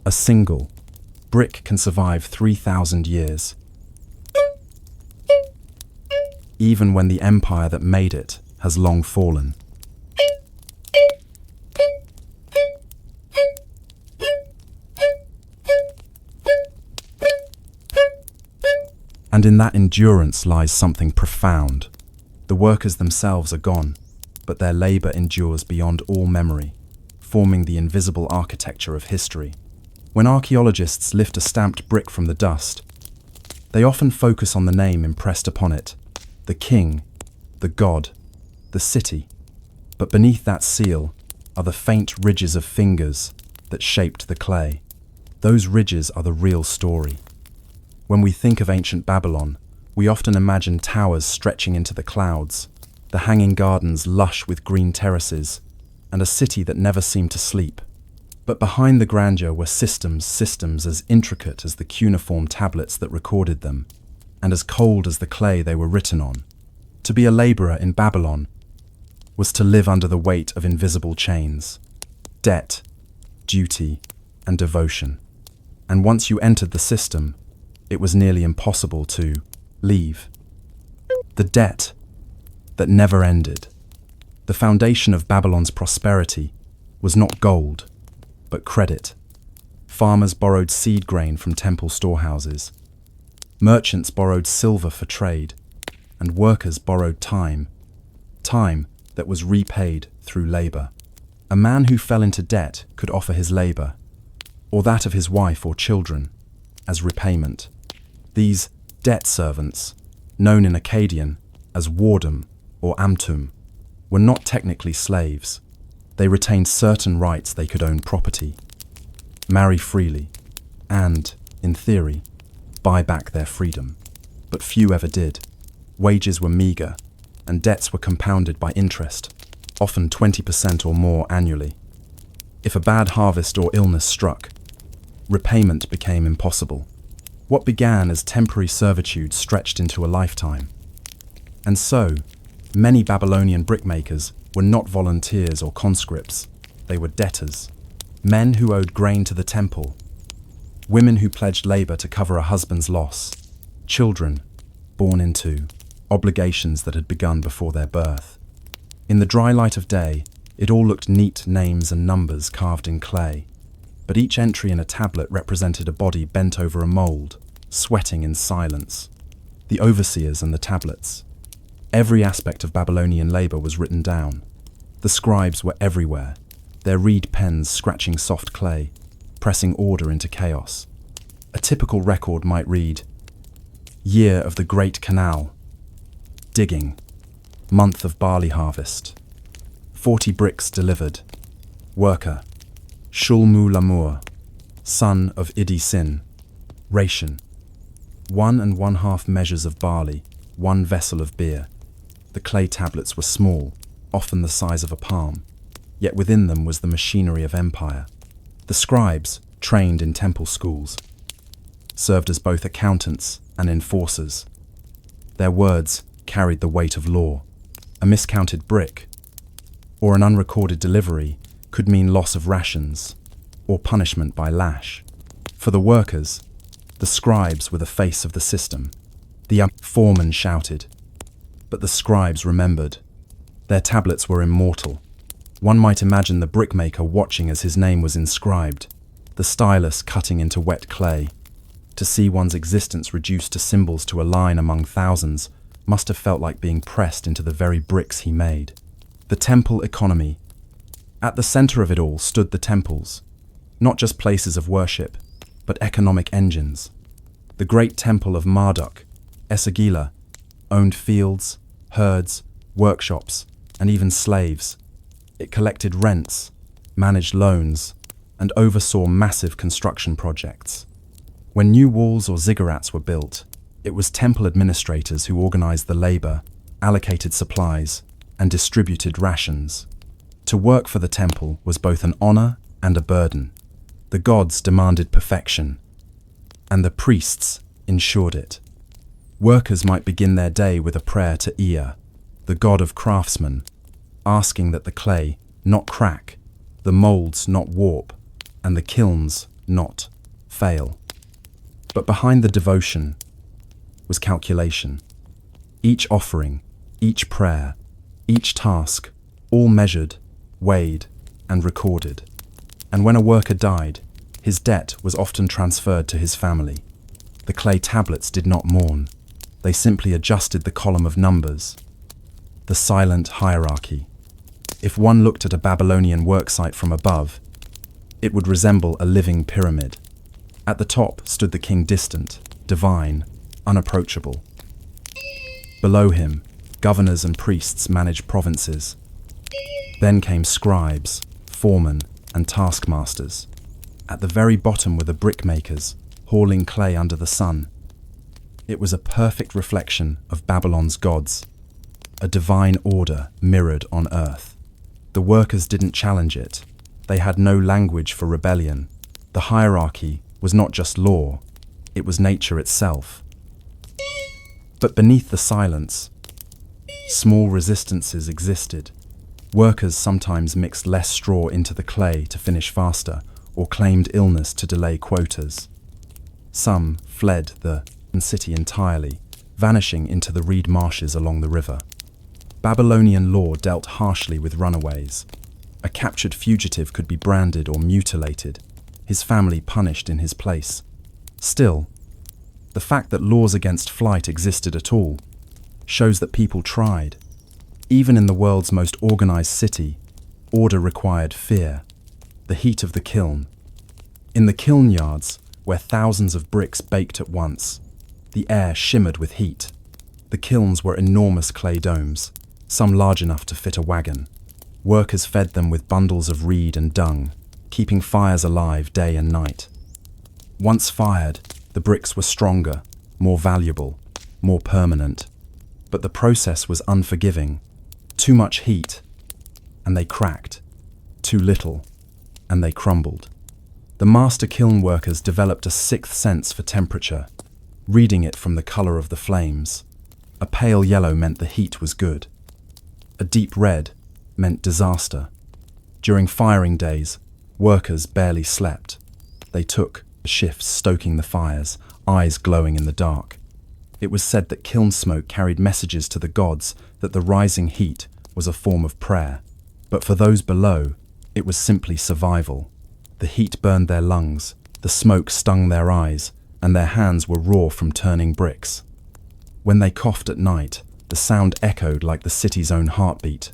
A single brick can survive 3,000 years. Even when the empire that made it has long fallen. And in that endurance lies something profound. The workers themselves are gone, but their labor endures beyond all memory, forming the invisible architecture of history. When archaeologists lift a stamped brick from the dust, they often focus on the name impressed upon it, the king, the god, the city. But beneath that seal are the faint ridges of fingers that shaped the clay. Those ridges are the real story. When we think of ancient Babylon, we often imagine towers stretching into the clouds, the hanging gardens lush with green terraces, and a city that never seemed to sleep. But behind the grandeur were systems as intricate as the cuneiform tablets that recorded them, and as cold as the clay they were written on. To be a laborer in Babylon was to live under the weight of invisible chains, debt, duty, and devotion. And once you entered the system, it was nearly impossible to leave. The debt that never ended. The foundation of Babylon's prosperity was not gold, but credit. Farmers borrowed seed grain from temple storehouses. Merchants borrowed silver for trade, and workers borrowed time that was repaid through labor. A man who fell into debt could offer his labor, or that of his wife or children, as repayment. These debt servants, known in Akkadian as wardum or amtum, were not technically slaves. They retained certain rights. They could own property, marry freely, and, in theory, buy back their freedom. But few ever did. Wages were meager, and debts were compounded by interest, often 20% or more annually. If a bad harvest or illness struck, repayment became impossible. What began as temporary servitude stretched into a lifetime. And so, many Babylonian brickmakers were not volunteers or conscripts. They were debtors, men who owed grain to the temple, women who pledged labor to cover a husband's loss, children born into obligations that had begun before their birth. In the dry light of day, it all looked neat, names and numbers carved in clay. But each entry in a tablet represented a body bent over a mold, sweating in silence. The overseers and the tablets. Every aspect of Babylonian labor was written down. The scribes were everywhere, their reed pens scratching soft clay, pressing order into chaos. A typical record might read, Year of the Great Canal, digging, month of barley harvest, 40 bricks delivered, worker, Shulmu Lamur, son of Idi Sin, ration, 1 1/2 measures of barley, 1 vessel of beer. The clay tablets were small, often the size of a palm, yet within them was the machinery of empire. The scribes, trained in temple schools, served as both accountants and enforcers. Their words carried the weight of law. A miscounted brick, or an unrecorded delivery, could mean loss of rations, or punishment by lash. For the workers, the scribes were the face of the system. The foreman shouted, but the scribes remembered. Their tablets were immortal. One might imagine the brickmaker watching as his name was inscribed, the stylus cutting into wet clay. To see one's existence reduced to symbols to a line among thousands must have felt like being pressed into the very bricks he made. The temple economy. At the center of it all stood the temples, not just places of worship, but economic engines. The great temple of Marduk, Esagila, owned fields, herds, workshops, and even slaves. It collected rents, managed loans, and oversaw massive construction projects. When new walls or ziggurats were built, it was temple administrators who organized the labor, allocated supplies, and distributed rations. To work for the temple was both an honor and a burden. The gods demanded perfection, and the priests ensured it. Workers might begin their day with a prayer to Ea, the god of craftsmen, asking that the clay not crack, the molds not warp, and the kilns not fail. But behind the devotion was calculation. Each offering, each prayer, each task, all measured, weighed, and recorded. And when a worker died, his debt was often transferred to his family. The clay tablets did not mourn. They simply adjusted the column of numbers. The silent hierarchy. If one looked at a Babylonian worksite from above, it would resemble a living pyramid. At the top stood the king, distant, divine, unapproachable. Below him, governors and priests managed provinces. Then came scribes, foremen, and taskmasters. At the very bottom were the brickmakers, hauling clay under the sun. It was a perfect reflection of Babylon's gods, a divine order mirrored on earth. The workers didn't challenge it. They had no language for rebellion. The hierarchy was not just law, it was nature itself. But beneath the silence, small resistances existed. Workers sometimes mixed less straw into the clay to finish faster, or claimed illness to delay quotas. Some fled the city entirely, vanishing into the reed marshes along the river. Babylonian law dealt harshly with runaways. A captured fugitive could be branded or mutilated, his family punished in his place. Still, the fact that laws against flight existed at all shows that people tried. Even in the world's most organized city, order required fear. The heat of the kiln. In the kiln yards, where thousands of bricks baked at once, the air shimmered with heat. The kilns were enormous clay domes, some large enough to fit a wagon. Workers fed them with bundles of reed and dung, keeping fires alive day and night. Once fired, the bricks were stronger, more valuable, more permanent. But the process was unforgiving. Too much heat, and they cracked. Too little, and they crumbled. The master kiln workers developed a sixth sense for temperature, reading it from the color of the flames. A pale yellow meant the heat was good. A deep red meant disaster. During firing days, workers barely slept. They took shifts stoking the fires, eyes glowing in the dark. It was said that kiln smoke carried messages to the gods that the rising heat was a form of prayer. But for those below, it was simply survival. The heat burned their lungs, the smoke stung their eyes, and their hands were raw from turning bricks. When they coughed at night, the sound echoed like the city's own heartbeat.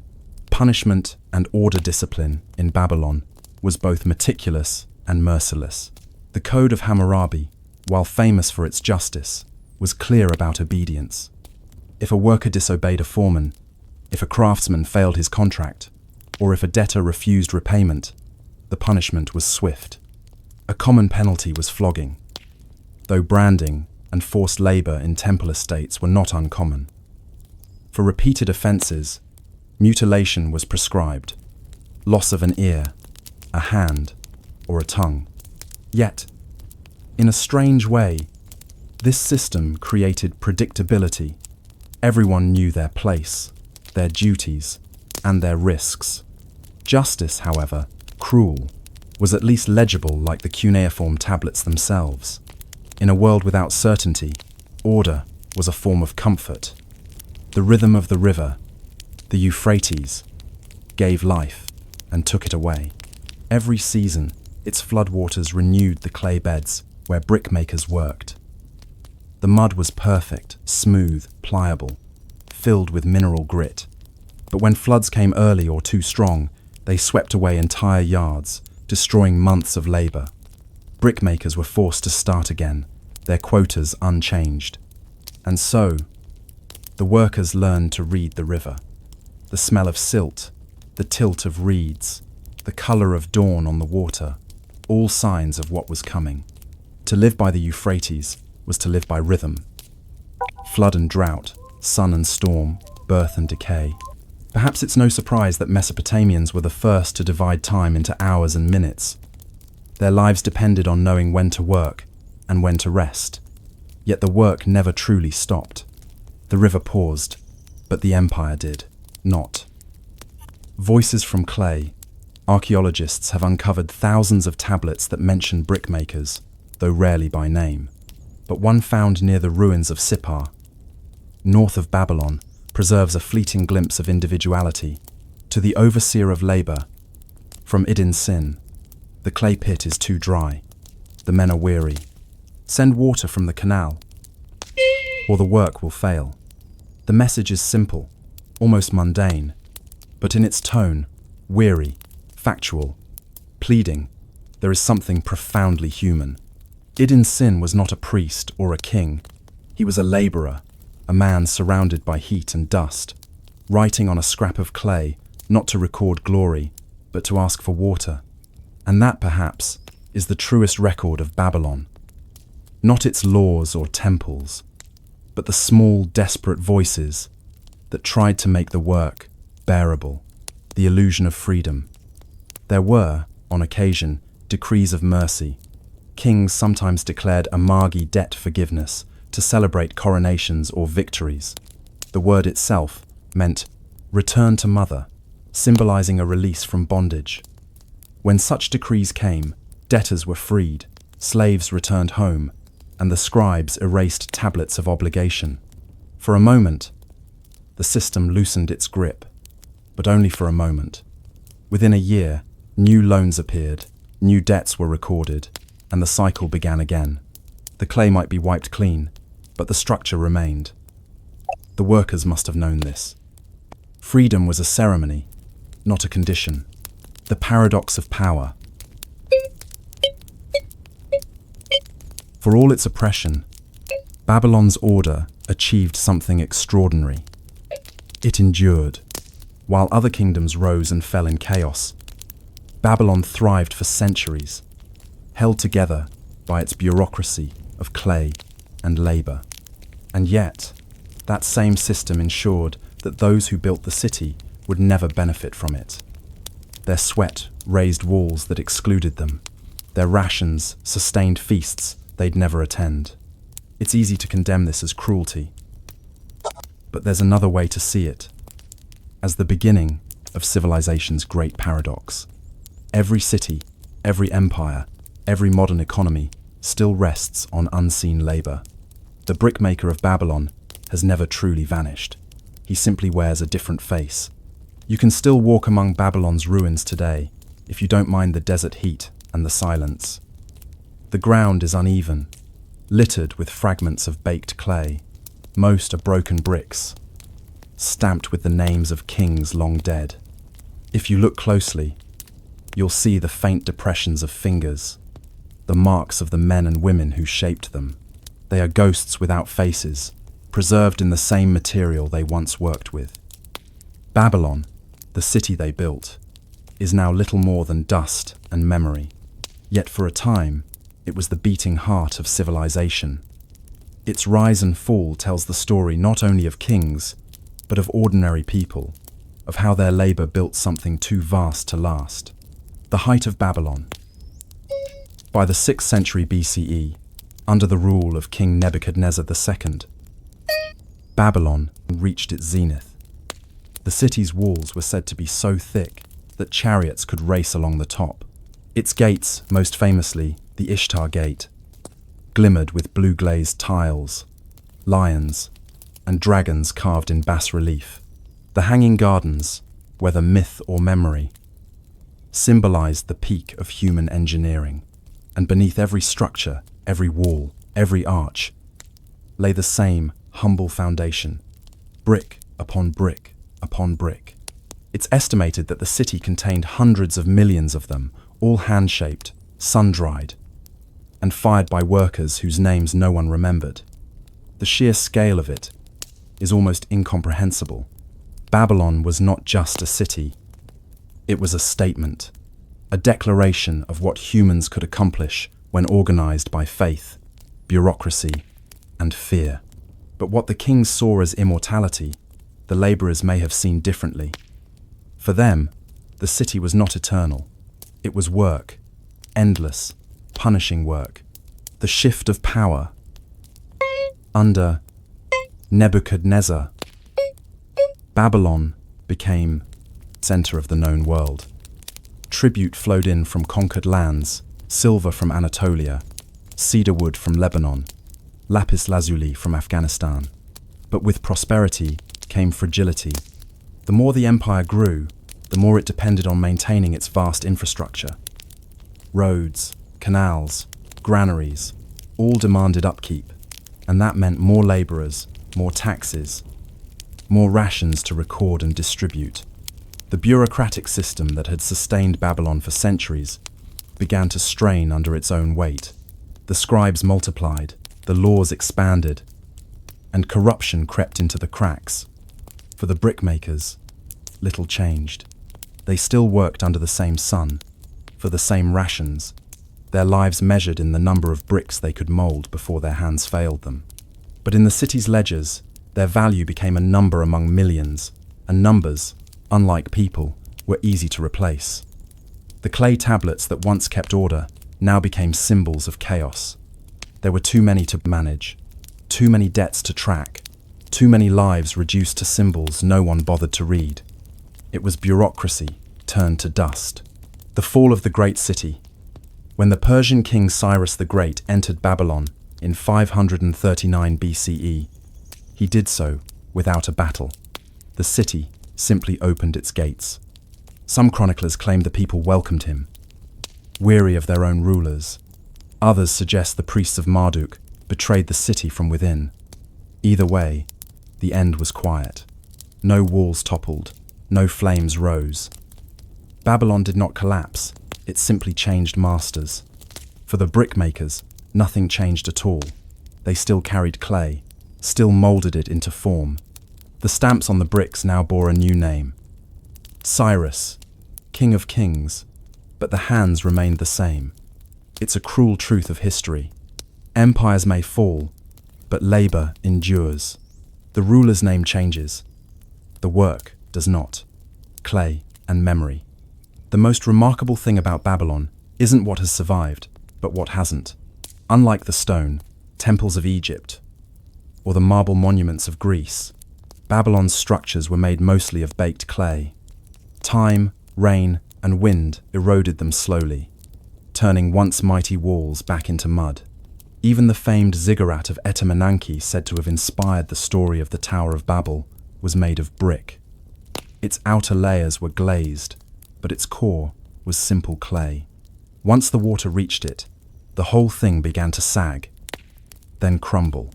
Punishment and order discipline in Babylon was both meticulous and merciless. The Code of Hammurabi, while famous for its justice, was clear about obedience. If a worker disobeyed a foreman, if a craftsman failed his contract, or if a debtor refused repayment, the punishment was swift. A common penalty was flogging, though branding and forced labor in temple estates were not uncommon. For repeated offenses, mutilation was prescribed, loss of an ear, a hand, or a tongue. Yet, in a strange way, this system created predictability. Everyone knew their place, their duties, and their risks. Justice, however, cruel, was at least legible like the cuneiform tablets themselves. In a world without certainty, order was a form of comfort. The rhythm of the river, the Euphrates, gave life and took it away. Every season, its floodwaters renewed the clay beds where brickmakers worked. The mud was perfect, smooth, pliable, filled with mineral grit. But when floods came early or too strong, they swept away entire yards, destroying months of labor. Brickmakers were forced to start again, their quotas unchanged. And so, the workers learned to read the river. The smell of silt, the tilt of reeds, the color of dawn on the water, all signs of what was coming. To live by the Euphrates was to live by rhythm. Flood and drought, sun and storm, birth and decay. Perhaps it's no surprise that Mesopotamians were the first to divide time into hours and minutes. Their lives depended on knowing when to work and when to rest. Yet the work never truly stopped. The river paused, but the empire did not. Voices from clay. Archaeologists have uncovered thousands of tablets that mention brickmakers, though rarely by name. But one found near the ruins of Sippar, north of Babylon, preserves a fleeting glimpse of individuality. To the overseer of labor, from Idin Sin, the clay pit is too dry. The men are weary. Send water from the canal, or the work will fail. The message is simple, almost mundane, but in its tone, weary, factual, pleading, there is something profoundly human. Idin Sin was not a priest or a king. He was a laborer, a man surrounded by heat and dust, writing on a scrap of clay, not to record glory, but to ask for water. And that, perhaps, is the truest record of Babylon. Not its laws or temples, but the small, desperate voices that tried to make the work bearable, the illusion of freedom. There were, on occasion, decrees of mercy. Kings sometimes declared a magi debt forgiveness to celebrate coronations or victories. The word itself meant return to mother, symbolizing a release from bondage. When such decrees came, debtors were freed, slaves returned home, and the scribes erased tablets of obligation. For a moment, the system loosened its grip, but only for a moment. Within a year, new loans appeared, new debts were recorded, and the cycle began again. The clay might be wiped clean, but the structure remained. The workers must have known this. Freedom was a ceremony, not a condition. The paradox of power. For all its oppression, Babylon's order achieved something extraordinary. It endured. While other kingdoms rose and fell in chaos, Babylon thrived for centuries, held together by its bureaucracy of clay and labor. And yet, that same system ensured that those who built the city would never benefit from it. Their sweat raised walls that excluded them. Their rations sustained feasts they'd never attend. It's easy to condemn this as cruelty, but there's another way to see it, as the beginning of civilization's great paradox. Every city, every empire, every modern economy still rests on unseen labor. The brickmaker of Babylon has never truly vanished. He simply wears a different face. You can still walk among Babylon's ruins today, if you don't mind the desert heat and the silence. The ground is uneven, littered with fragments of baked clay. Most are broken bricks, stamped with the names of kings long dead. If you look closely, you'll see the faint depressions of fingers, the marks of the men and women who shaped them. They are ghosts without faces, preserved in the same material they once worked with. Babylon, the city they built, is now little more than dust and memory. Yet for a time, it was the beating heart of civilization. Its rise and fall tells the story not only of kings, but of ordinary people, of how their labor built something too vast to last. The height of Babylon. By the 6th century BCE, under the rule of King Nebuchadnezzar II, Babylon reached its zenith. The city's walls were said to be so thick that chariots could race along the top. Its gates, most famously the Ishtar Gate, glimmered with blue-glazed tiles, lions, and dragons carved in bas-relief. The Hanging Gardens, whether myth or memory, symbolized the peak of human engineering, and beneath every structure, every wall, every arch, lay the same humble foundation, brick upon brick upon brick. It's estimated that the city contained hundreds of millions of them, all hand-shaped, sun-dried, and fired by workers whose names no one remembered. The sheer scale of it is almost incomprehensible. Babylon was not just a city. It was a statement, a declaration of what humans could accomplish when organized by faith, bureaucracy, and fear. But what the kings saw as immortality, the laborers may have seen differently. For them, the city was not eternal. It was work, endless, punishing work. The shift of power. Under Nebuchadnezzar, Babylon became center of the known world. Tribute flowed in from conquered lands, silver from Anatolia, cedar wood from Lebanon, lapis lazuli from Afghanistan. But with prosperity came fragility. The more the empire grew, the more it depended on maintaining its vast infrastructure. Roads, canals, granaries, all demanded upkeep, and that meant more laborers, more taxes, more rations to record and distribute. The bureaucratic system that had sustained Babylon for centuries began to strain under its own weight. The scribes multiplied, the laws expanded, and corruption crept into the cracks. For the brickmakers, little changed. They still worked under the same sun, for the same rations, their lives measured in the number of bricks they could mold before their hands failed them. But in the city's ledgers, their value became a number among millions, and numbers, unlike people, were easy to replace. The clay tablets that once kept order now became symbols of chaos. There were too many to manage, too many debts to track, too many lives reduced to symbols no one bothered to read. It was bureaucracy turned to dust. The fall of the great city. When the Persian king Cyrus the Great entered Babylon in 539 BCE, he did so without a battle. The city simply opened its gates. Some chroniclers claim the people welcomed him, weary of their own rulers. Others suggest the priests of Marduk betrayed the city from within. Either way, the end was quiet. No walls toppled, no flames rose. Babylon did not collapse, it simply changed masters. For the brickmakers, nothing changed at all. They still carried clay, still molded it into form. The stamps on the bricks now bore a new name. Cyrus, King of Kings, but the hands remained the same. It's a cruel truth of history. Empires may fall, but labor endures. The ruler's name changes. The work does not. Clay and memory. The most remarkable thing about Babylon isn't what has survived, but what hasn't. Unlike the stone, temples of Egypt, or the marble monuments of Greece, Babylon's structures were made mostly of baked clay. Time, rain, and wind eroded them slowly, turning once mighty walls back into mud. Even the famed ziggurat of Etemenanke, said to have inspired the story of the Tower of Babel, was made of brick. Its outer layers were glazed, but its core was simple clay. Once the water reached it, the whole thing began to sag, then crumble.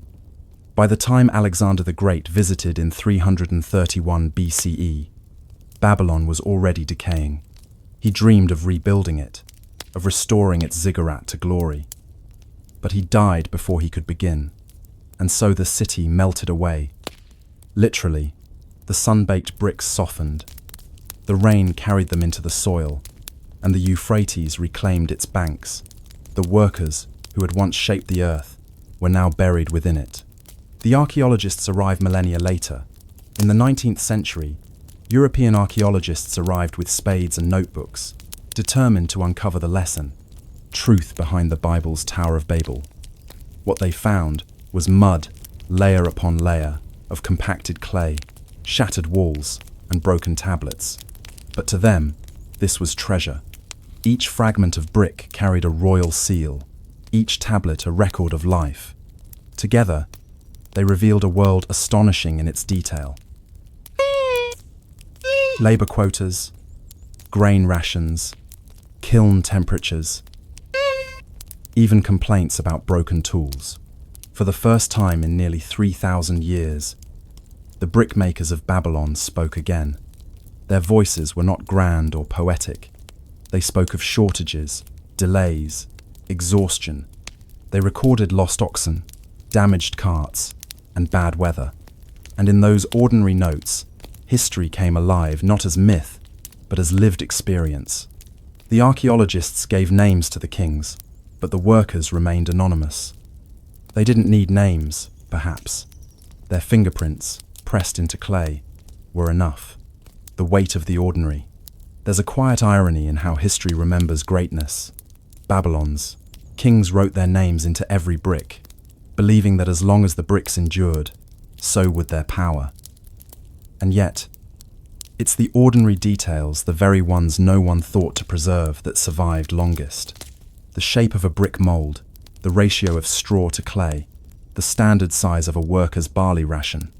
By the time Alexander the Great visited in 331 BCE, Babylon was already decaying. He dreamed of rebuilding it, of restoring its ziggurat to glory. But he died before he could begin, and so the city melted away. Literally, the sun-baked bricks softened. The rain carried them into the soil, and the Euphrates reclaimed its banks. The workers, who had once shaped the earth, were now buried within it. The archaeologists arrived millennia later. In the 19th century, European archaeologists arrived with spades and notebooks, determined to uncover the lesson, truth behind the Bible's Tower of Babel. What they found was mud, layer upon layer, of compacted clay, shattered walls, and broken tablets. But to them, this was treasure. Each fragment of brick carried a royal seal, each tablet a record of life. Together, they revealed a world astonishing in its detail. Labor quotas, grain rations, kiln temperatures, even complaints about broken tools. For the first time in nearly 3,000 years, the brickmakers of Babylon spoke again. Their voices were not grand or poetic. They spoke of shortages, delays, exhaustion. They recorded lost oxen, damaged carts, and bad weather. And in those ordinary notes, history came alive not as myth, but as lived experience. The archaeologists gave names to the kings, but the workers remained anonymous. They didn't need names, perhaps. Their fingerprints, pressed into clay, were enough. The weight of the ordinary. There's a quiet irony in how history remembers greatness. Babylon's kings wrote their names into every brick, believing that as long as the bricks endured, so would their power. And yet, it's the ordinary details, the very ones no one thought to preserve, that survived longest. The shape of a brick mold, the ratio of straw to clay, the standard size of a worker's barley ration.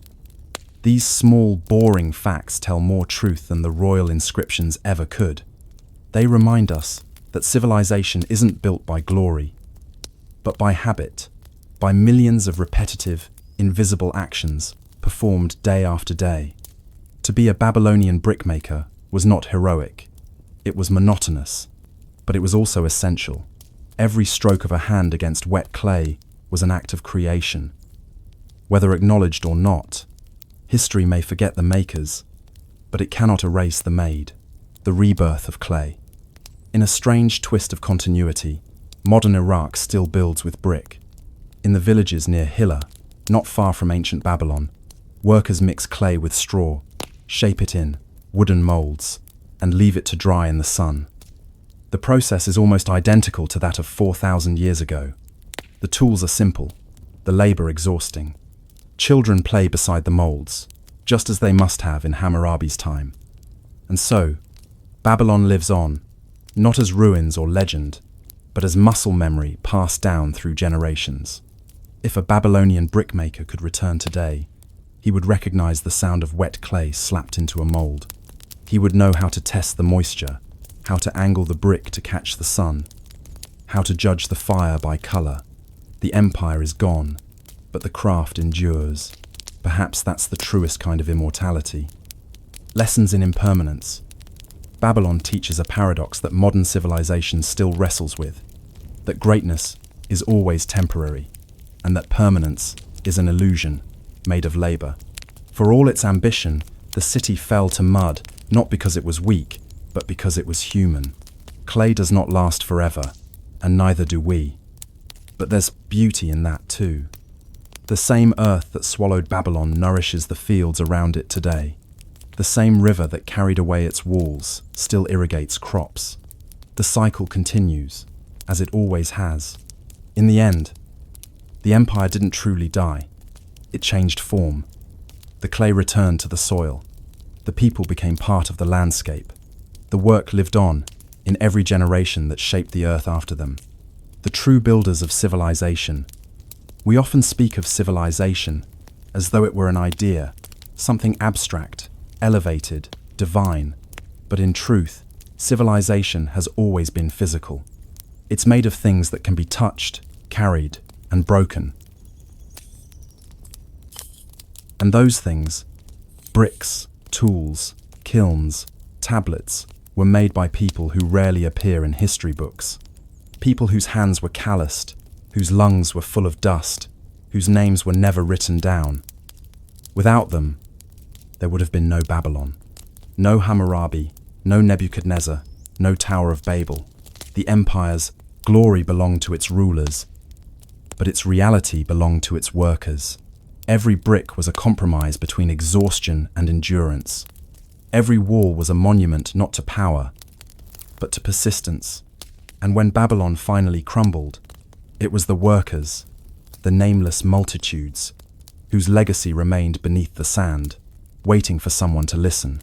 These small, boring facts tell more truth than the royal inscriptions ever could. They remind us that civilization isn't built by glory, but by habit, by millions of repetitive, invisible actions performed day after day. To be a Babylonian brickmaker was not heroic. It was monotonous, but it was also essential. Every stroke of a hand against wet clay was an act of creation. Whether acknowledged or not, history may forget the makers, but it cannot erase the made, the rebirth of clay. In a strange twist of continuity, modern Iraq still builds with brick. In the villages near Hilla, not far from ancient Babylon, workers mix clay with straw, shape it in wooden molds, and leave it to dry in the sun. The process is almost identical to that of 4,000 years ago. The tools are simple, the labor exhausting. Children play beside the molds, just as they must have in Hammurabi's time. And so, Babylon lives on, not as ruins or legend, but as muscle memory passed down through generations. If a Babylonian brickmaker could return today, he would recognize the sound of wet clay slapped into a mold. He would know how to test the moisture, how to angle the brick to catch the sun, how to judge the fire by color. The empire is gone, but the craft endures. Perhaps that's the truest kind of immortality. Lessons in impermanence. Babylon teaches a paradox that modern civilization still wrestles with, that greatness is always temporary, and that permanence is an illusion made of labor. For all its ambition, the city fell to mud, not because it was weak, but because it was human. Clay does not last forever, and neither do we. But there's beauty in that too. The same earth that swallowed Babylon nourishes the fields around it today. The same river that carried away its walls still irrigates crops. The cycle continues, as it always has. In the end, the empire didn't truly die. It changed form. The clay returned to the soil. The people became part of the landscape. The work lived on in every generation that shaped the earth after them. The true builders of civilization. We often speak of civilization as though it were an idea, something abstract, elevated, divine. But in truth, civilization has always been physical. It's made of things that can be touched, carried, and broken. And those things, bricks, tools, kilns, tablets, were made by people who rarely appear in history books. People whose hands were calloused, whose lungs were full of dust, whose names were never written down. Without them, there would have been no Babylon, no Hammurabi, no Nebuchadnezzar, no Tower of Babel. The empire's glory belonged to its rulers, but its reality belonged to its workers. Every brick was a compromise between exhaustion and endurance. Every wall was a monument not to power, but to persistence. And when Babylon finally crumbled, it was the workers, the nameless multitudes, whose legacy remained beneath the sand, waiting for someone to listen.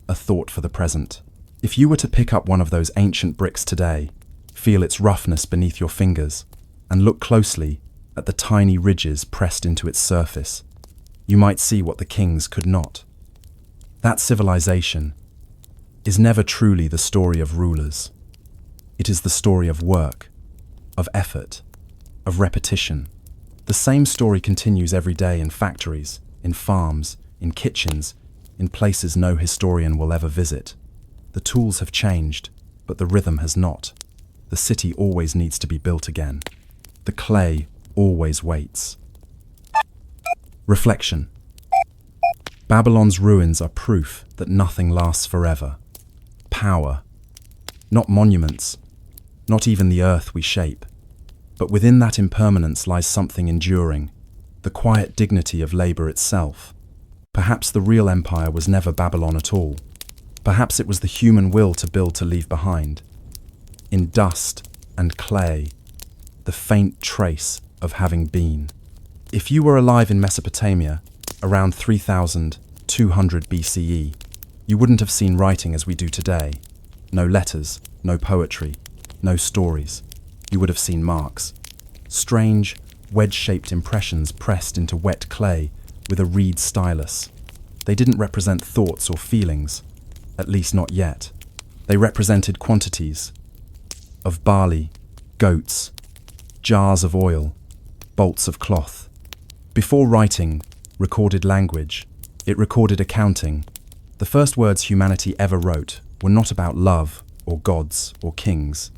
A thought for the present. If you were to pick up one of those ancient bricks today, feel its roughness beneath your fingers, and look closely at the tiny ridges pressed into its surface, you might see what the kings could not. That civilization is never truly the story of rulers. It is the story of work, of effort, of repetition. The same story continues every day in factories, in farms, in kitchens, in places no historian will ever visit. The tools have changed, but the rhythm has not. The city always needs to be built again. The clay always waits. Reflection. Babylon's ruins are proof that nothing lasts forever. Power. Not monuments, not even the earth we shape. But within that impermanence lies something enduring, the quiet dignity of labor itself. Perhaps the real empire was never Babylon at all. Perhaps it was the human will to build to leave behind. In dust and clay, the faint trace of having been. If you were alive in Mesopotamia, around 3200 BCE, you wouldn't have seen writing as we do today. No letters, no poetry, no stories. You would have seen marks. Strange, wedge-shaped impressions pressed into wet clay with a reed stylus. They didn't represent thoughts or feelings, at least not yet. They represented quantities of barley, goats, jars of oil, bolts of cloth. Before writing recorded language, it recorded accounting. The first words humanity ever wrote were not about love or gods or kings.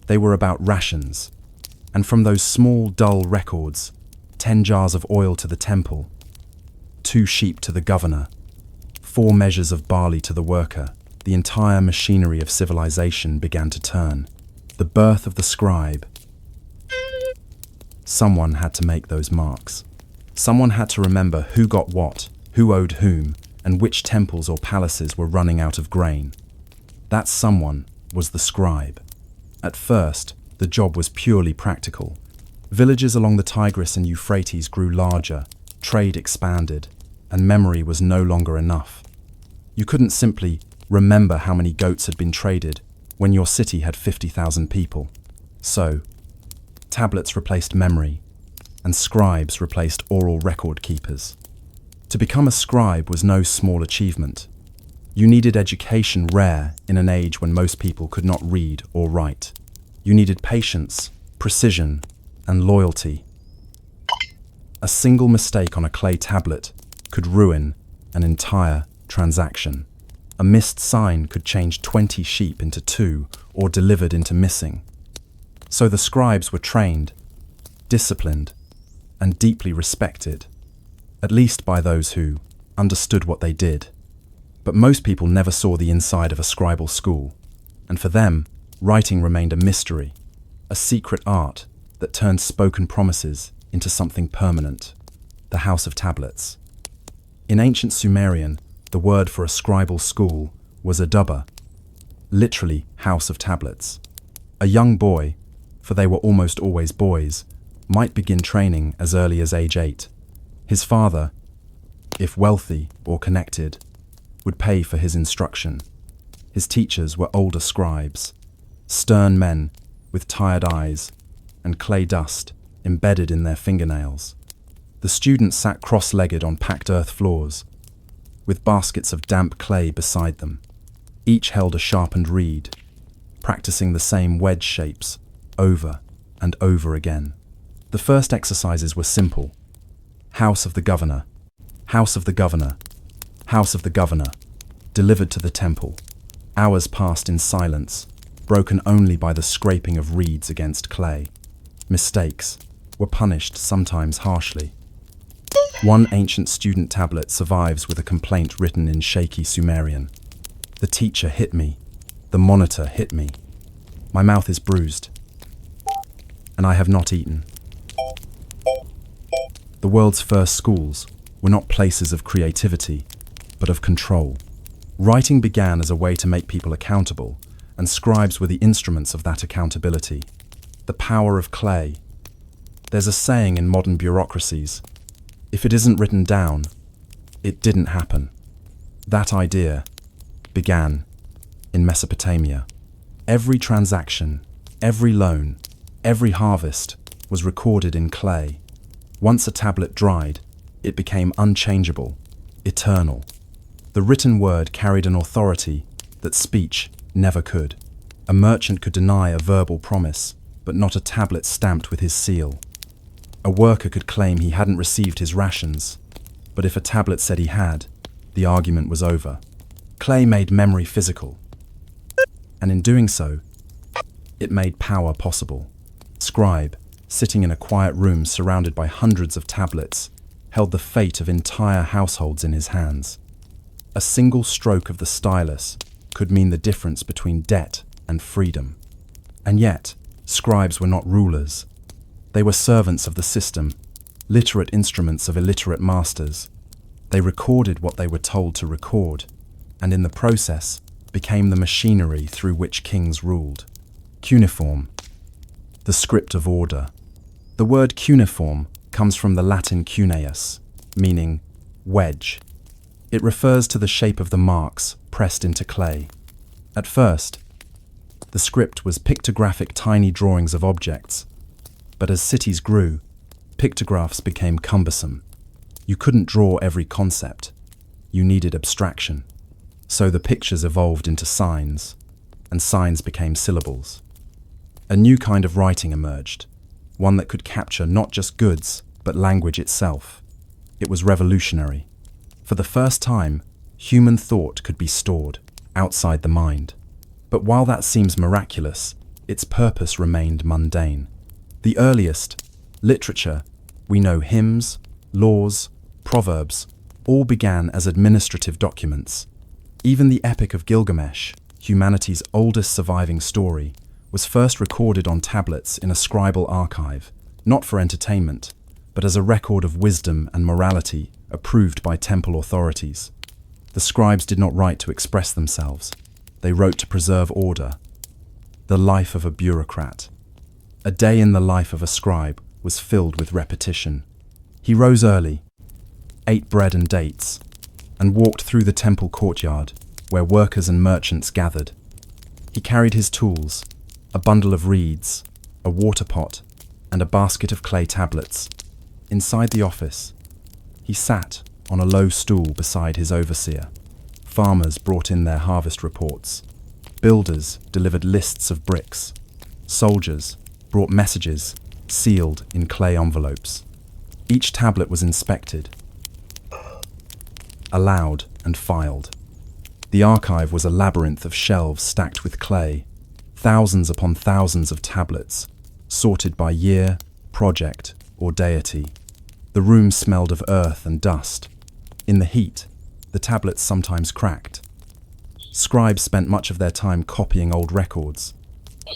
They were about rations. And from those small, dull records, 10 jars of oil to the temple, 2 sheep to the governor, 4 measures of barley to the worker, the entire machinery of civilization began to turn. The birth of the scribe. Someone had to make those marks. Someone had to remember who got what, who owed whom, and which temples or palaces were running out of grain. That someone was the scribe. At first, the job was purely practical. Villages along the Tigris and Euphrates grew larger, trade expanded, and memory was no longer enough. You couldn't simply remember how many goats had been traded when your city had 50,000 people. So, tablets replaced memory, and scribes replaced oral record keepers. To become a scribe was no small achievement. You needed education rare in an age when most people could not read or write. You needed patience, precision, and loyalty. A single mistake on a clay tablet could ruin an entire transaction. A missed sign could change 20 sheep into 2 or delivered into missing. So the scribes were trained, disciplined, and deeply respected, at least by those who understood what they did. But most people never saw the inside of a scribal school, and for them, writing remained a mystery, a secret art that turned spoken promises into something permanent, the House of Tablets. In ancient Sumerian, the word for a scribal school was adaba, literally house of tablets. A young boy, for they were almost always boys, might begin training as early as age 8. His father, if wealthy or connected, would pay for his instruction. His teachers were older scribes, stern men with tired eyes and clay dust embedded in their fingernails. The students sat cross-legged on packed earth floors, with baskets of damp clay beside them. Each held a sharpened reed, practicing the same wedge shapes over and over again. The first exercises were simple. House of the governor, house of the governor, house of the governor, delivered to the temple. Hours passed in silence, broken only by the scraping of reeds against clay. Mistakes were punished, sometimes harshly. One ancient student tablet survives with a complaint written in shaky Sumerian. The teacher hit me. The monitor hit me. My mouth is bruised, and I have not eaten. The world's first schools were not places of creativity, but of control. Writing began as a way to make people accountable, and scribes were the instruments of that accountability. The power of clay. There's a saying in modern bureaucracies, if it isn't written down, it didn't happen. That idea began in Mesopotamia. Every transaction, every loan, every harvest was recorded in clay. Once a tablet dried, it became unchangeable, eternal. The written word carried an authority that speech never could. A merchant could deny a verbal promise, but not a tablet stamped with his seal. A worker could claim he hadn't received his rations, but if a tablet said he had, the argument was over. Clay made memory physical, and in doing so, it made power possible. Scribe, sitting in a quiet room surrounded by hundreds of tablets, held the fate of entire households in his hands. A single stroke of the stylus could mean the difference between debt and freedom. And yet, scribes were not rulers. They were servants of the system, literate instruments of illiterate masters. They recorded what they were told to record, and in the process became the machinery through which kings ruled. Cuneiform, the script of order. The word cuneiform comes from the Latin cuneus, meaning wedge. It refers to the shape of the marks pressed into clay. At first, the script was pictographic tiny drawings of objects, but as cities grew, pictographs became cumbersome. You couldn't draw every concept. You needed abstraction. So the pictures evolved into signs, and signs became syllables. A new kind of writing emerged, one that could capture not just goods, but language itself. It was revolutionary. For the first time, human thought could be stored outside the mind. But while that seems miraculous, its purpose remained mundane. The earliest, literature, we know hymns, laws, proverbs, all began as administrative documents. Even the Epic of Gilgamesh, humanity's oldest surviving story, was first recorded on tablets in a scribal archive, not for entertainment, but as a record of wisdom and morality approved by temple authorities. The scribes did not write to express themselves. They wrote to preserve order. The life of a bureaucrat. A day in the life of a scribe was filled with repetition. He rose early, ate bread and dates, and walked through the temple courtyard where workers and merchants gathered. He carried his tools, a bundle of reeds, a water pot, and a basket of clay tablets. Inside the office, he sat on a low stool beside his overseer. Farmers brought in their harvest reports. Builders delivered lists of bricks. Soldiers brought messages sealed in clay envelopes. Each tablet was inspected, allowed, and filed. The archive was a labyrinth of shelves stacked with clay, thousands upon thousands of tablets, sorted by year, project, or deity. The room smelled of earth and dust. In the heat, the tablets sometimes cracked. Scribes spent much of their time copying old records,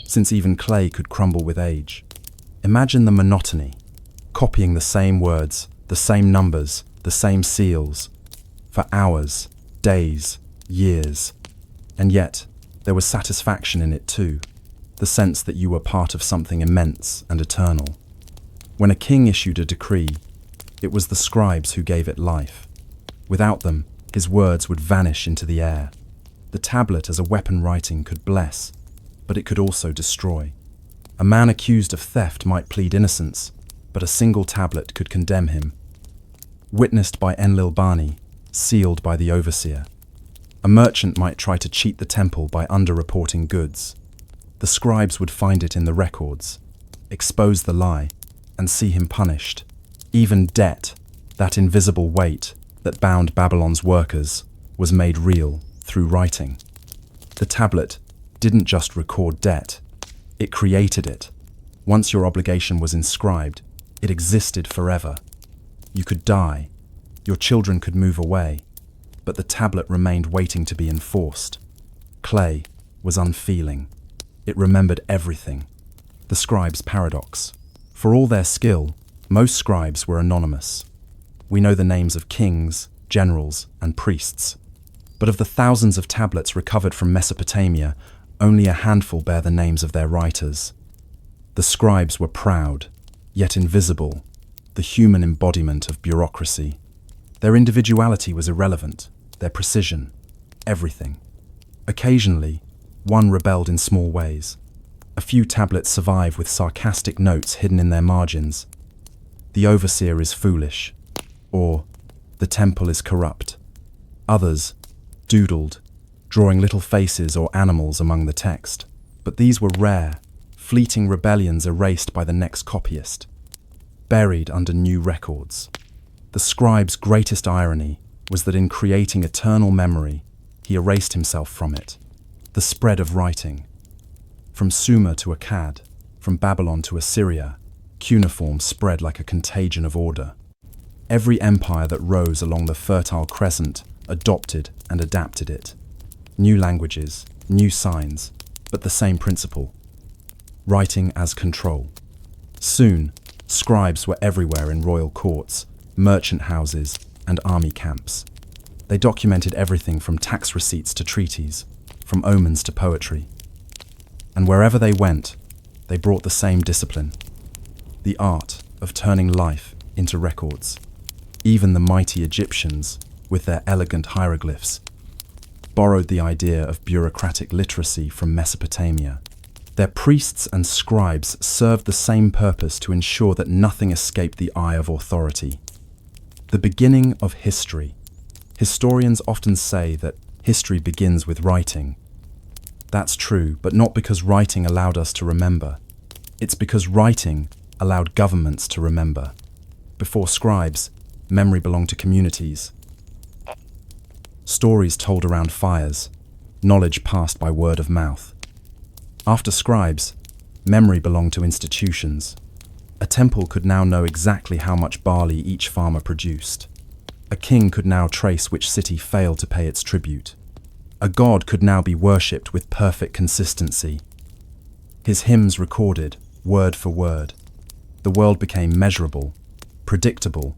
since even clay could crumble with age. Imagine the monotony, copying the same words, the same numbers, the same seals, for hours, days, years. And yet, there was satisfaction in it too, the sense that you were part of something immense and eternal. When a king issued a decree, it was the scribes who gave it life. Without them, his words would vanish into the air. The tablet as a weapon writing could bless, but it could also destroy. A man accused of theft might plead innocence, but a single tablet could condemn him. Witnessed by Enlil Bani, sealed by the overseer. A merchant might try to cheat the temple by underreporting goods. The scribes would find it in the records, expose the lie, and see him punished. Even debt, that invisible weight that bound Babylon's workers, was made real through writing. The tablet didn't just record debt, it created it. Once your obligation was inscribed, it existed forever. You could die, your children could move away, but the tablet remained waiting to be enforced. Clay was unfeeling. It remembered everything. The scribe's paradox. For all their skill, most scribes were anonymous. We know the names of kings, generals, and priests. But of the thousands of tablets recovered from Mesopotamia, only a handful bear the names of their writers. The scribes were proud, yet invisible, the human embodiment of bureaucracy. Their individuality was irrelevant, their precision, everything. Occasionally, one rebelled in small ways. A few tablets survive with sarcastic notes hidden in their margins. The overseer is foolish, or the temple is corrupt. Others doodled, drawing little faces or animals among the text. But these were rare, fleeting rebellions erased by the next copyist, buried under new records. The scribe's greatest irony was that in creating eternal memory, he erased himself from it. The spread of writing. From Sumer to Akkad, from Babylon to Assyria, cuneiform spread like a contagion of order. Every empire that rose along the Fertile Crescent adopted and adapted it. New languages, new signs, but the same principle. Writing as control. Soon, scribes were everywhere in royal courts, merchant houses, and army camps. They documented everything from tax receipts to treaties, from omens to poetry. And wherever they went, they brought the same discipline. The art of turning life into records. Even the mighty Egyptians, with their elegant hieroglyphs, borrowed the idea of bureaucratic literacy from Mesopotamia. Their priests and scribes served the same purpose to ensure that nothing escaped the eye of authority. The beginning of history. Historians often say that history begins with writing. That's true, but not because writing allowed us to remember. It's because writing allowed governments to remember. Before scribes, memory belonged to communities. Stories told around fires, knowledge passed by word of mouth. After scribes, memory belonged to institutions. A temple could now know exactly how much barley each farmer produced. A king could now trace which city failed to pay its tribute. A god could now be worshipped with perfect consistency. His hymns recorded, word for word. The world became measurable, predictable,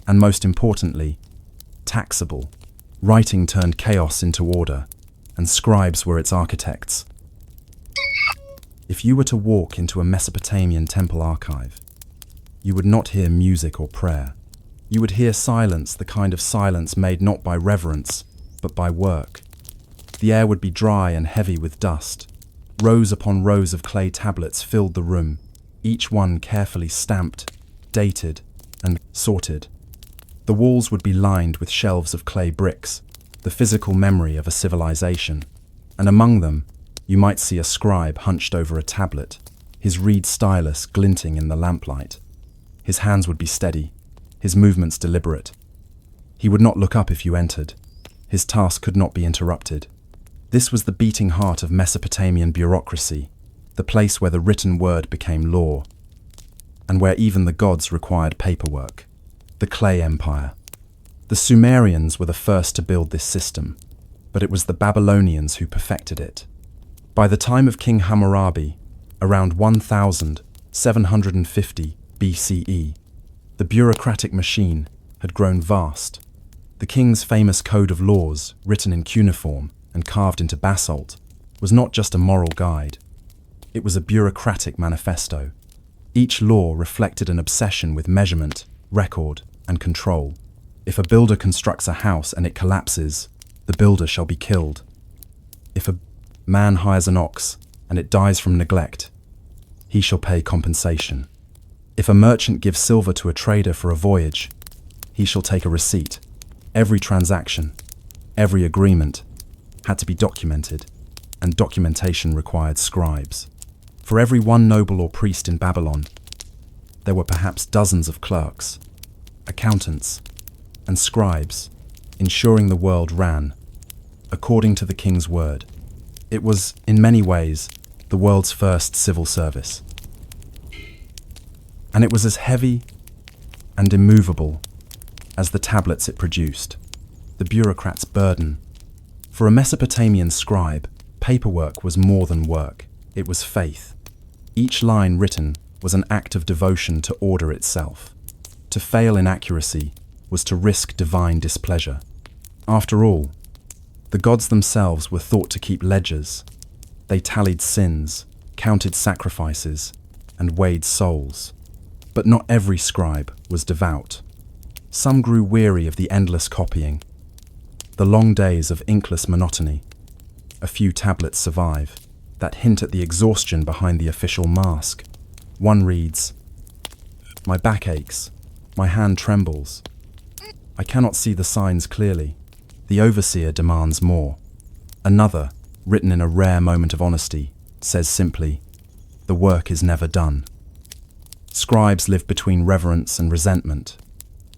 and most importantly, taxable. Writing turned chaos into order, and scribes were its architects. If you were to walk into a Mesopotamian temple archive, you would not hear music or prayer. You would hear silence, the kind of silence made not by reverence, but by work. The air would be dry and heavy with dust. Rows upon rows of clay tablets filled the room, each one carefully stamped, dated, and sorted. The walls would be lined with shelves of clay bricks, the physical memory of a civilization, and among them, you might see a scribe hunched over a tablet, his reed stylus glinting in the lamplight. His hands would be steady, his movements deliberate. He would not look up if you entered. His task could not be interrupted. This was the beating heart of Mesopotamian bureaucracy, the place where the written word became law, and where even the gods required paperwork. The Clay Empire. The Sumerians were the first to build this system, but it was the Babylonians who perfected it. By the time of King Hammurabi, around 1750 BCE, the bureaucratic machine had grown vast. The king's famous code of laws, written in cuneiform and carved into basalt, was not just a moral guide. It was a bureaucratic manifesto. Each law reflected an obsession with measurement, record, and control. If a builder constructs a house and it collapses, the builder shall be killed. If a man hires an ox and it dies from neglect, he shall pay compensation. If a merchant gives silver to a trader for a voyage, he shall take a receipt. Every transaction, every agreement had to be documented, and documentation required scribes. For every one noble or priest in Babylon, there were perhaps dozens of clerks, accountants, and scribes, ensuring the world ran according to the king's word. It was, in many ways, the world's first civil service. And it was as heavy and immovable as the tablets it produced, the bureaucrat's burden. For a Mesopotamian scribe, paperwork was more than work, it was faith. Each line written was an act of devotion to order itself. To fail in accuracy was to risk divine displeasure. After all, the gods themselves were thought to keep ledgers. They tallied sins, counted sacrifices, and weighed souls. But not every scribe was devout. Some grew weary of the endless copying, the long days of inkless monotony. A few tablets survive that hint at the exhaustion behind the official mask. One reads, "My back aches, my hand trembles. I cannot see the signs clearly. The overseer demands more." Another, written in a rare moment of honesty, says simply, "The work is never done." Scribes lived between reverence and resentment.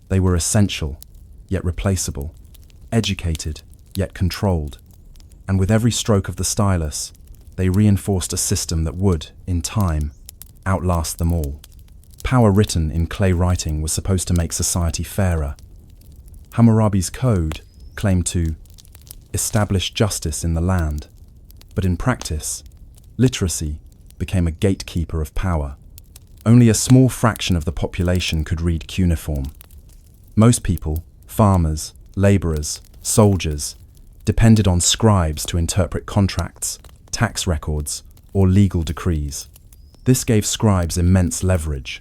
They were essential, yet replaceable, educated, yet controlled, and with every stroke of the stylus, they reinforced a system that would, in time, outlast them all. Power written in clay writing was supposed to make society fairer. Hammurabi's code claimed to establish justice in the land, but in practice, literacy became a gatekeeper of power. Only a small fraction of the population could read cuneiform. Most people, farmers, laborers, soldiers, depended on scribes to interpret contracts, tax records, or legal decrees. This gave scribes immense leverage.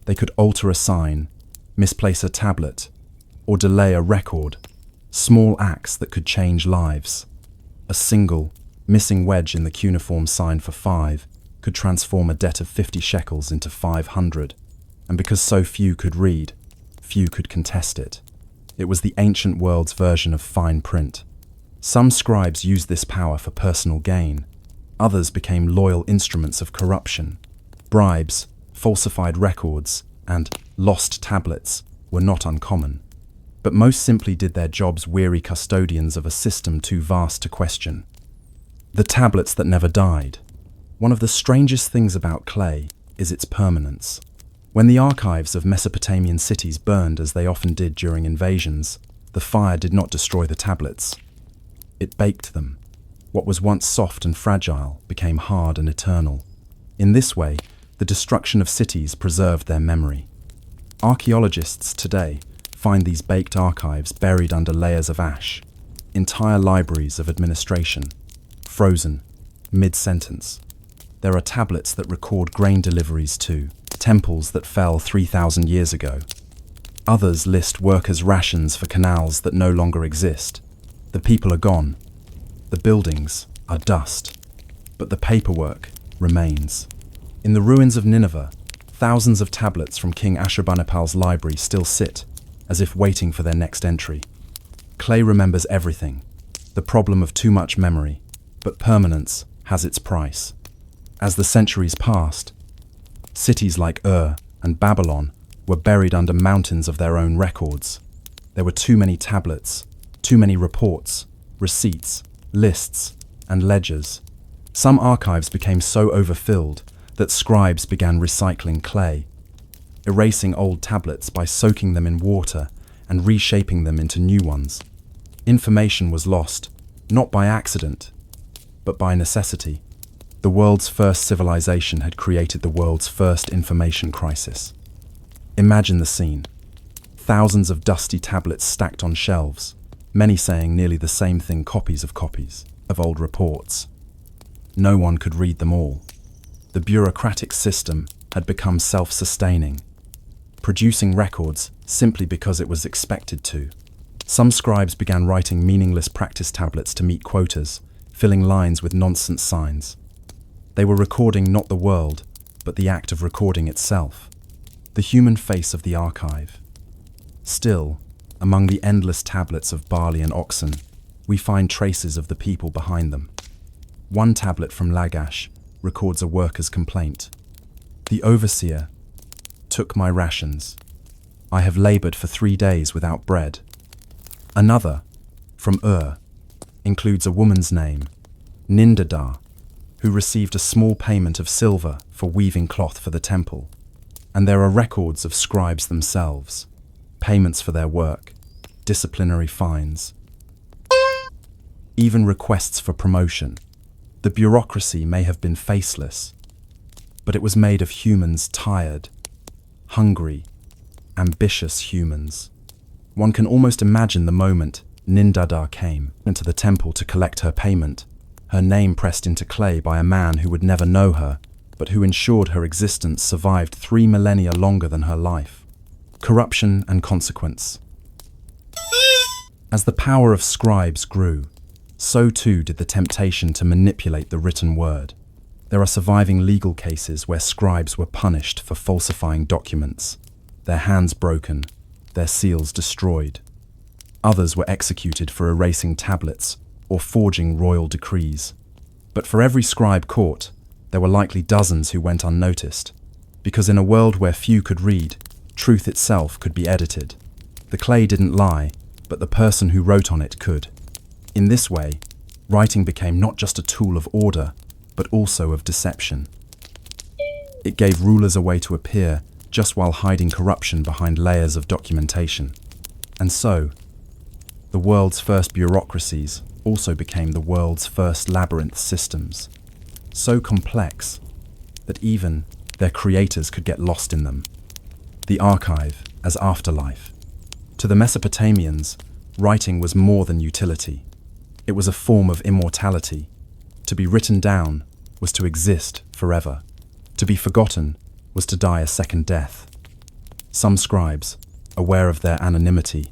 They could alter a sign, misplace a tablet, or delay a record, small acts that could change lives. A single, missing wedge in the cuneiform sign for 5 could transform a debt of 50 shekels into 500, and because so few could read, few could contest it. It was the ancient world's version of fine print. Some scribes used this power for personal gain. Others became loyal instruments of corruption. Bribes, falsified records, and lost tablets were not uncommon. But most simply did their jobs weary custodians of a system too vast to question. The tablets that never died. One of the strangest things about clay is its permanence. When the archives of Mesopotamian cities burned, as they often did during invasions, the fire did not destroy the tablets. It baked them. What was once soft and fragile became hard and eternal. In this way, the destruction of cities preserved their memory. Archaeologists today find these baked archives buried under layers of ash, entire libraries of administration, frozen, mid-sentence. There are tablets that record grain deliveries to temples that fell 3,000 years ago. Others list workers' rations for canals that no longer exist. The people are gone. The buildings are dust. But the paperwork remains. In the ruins of Nineveh, thousands of tablets from King Ashurbanipal's library still sit, as if waiting for their next entry. Clay remembers everything. The problem of too much memory, but permanence has its price. As the centuries passed, cities like Ur and Babylon were buried under mountains of their own records. There were too many tablets, too many reports, receipts, lists, and ledgers. Some archives became so overfilled that scribes began recycling clay, erasing old tablets by soaking them in water and reshaping them into new ones. Information was lost, not by accident, but by necessity. The world's first civilization had created the world's first information crisis. Imagine the scene. Thousands of dusty tablets stacked on shelves, many saying nearly the same thing, copies of old reports. No one could read them all. The bureaucratic system had become self-sustaining, producing records simply because it was expected to. Some scribes began writing meaningless practice tablets to meet quotas, filling lines with nonsense signs. They were recording not the world, but the act of recording itself, the human face of the archive. Still, among the endless tablets of barley and oxen, we find traces of the people behind them. One tablet from Lagash records a worker's complaint. The overseer took my rations. I have labored for 3 days without bread. Another, from includes a woman's name, Nindadar, who received a small payment of silver for weaving cloth for the temple. And there are records of scribes themselves, payments for their work, disciplinary fines, even requests for promotion. The bureaucracy may have been faceless, but it was made of humans tired, hungry, ambitious humans. One can almost imagine the moment Nindadar came into the temple to collect her payment, her name pressed into clay by a man who would never know her, but who ensured her existence survived 3 millennia longer than her life. Corruption and consequence. As the power of scribes grew, so too did the temptation to manipulate the written word. There are surviving legal cases where scribes were punished for falsifying documents, their hands broken, their seals destroyed. Others were executed for erasing tablets or forging royal decrees. But for every scribe caught, there were likely dozens who went unnoticed, because in a world where few could read, truth itself could be edited. The clay didn't lie, but the person who wrote on it could. In this way, writing became not just a tool of order, but also of deception. It gave rulers a way to appear just while hiding corruption behind layers of documentation. And so, the world's first bureaucracies also became the world's first labyrinth systems, so complex that even their creators could get lost in them. The archive as afterlife. To the Mesopotamians, writing was more than utility. It was a form of immortality. To be written down was to exist forever. To be forgotten was to die a second death. Some scribes, aware of their anonymity,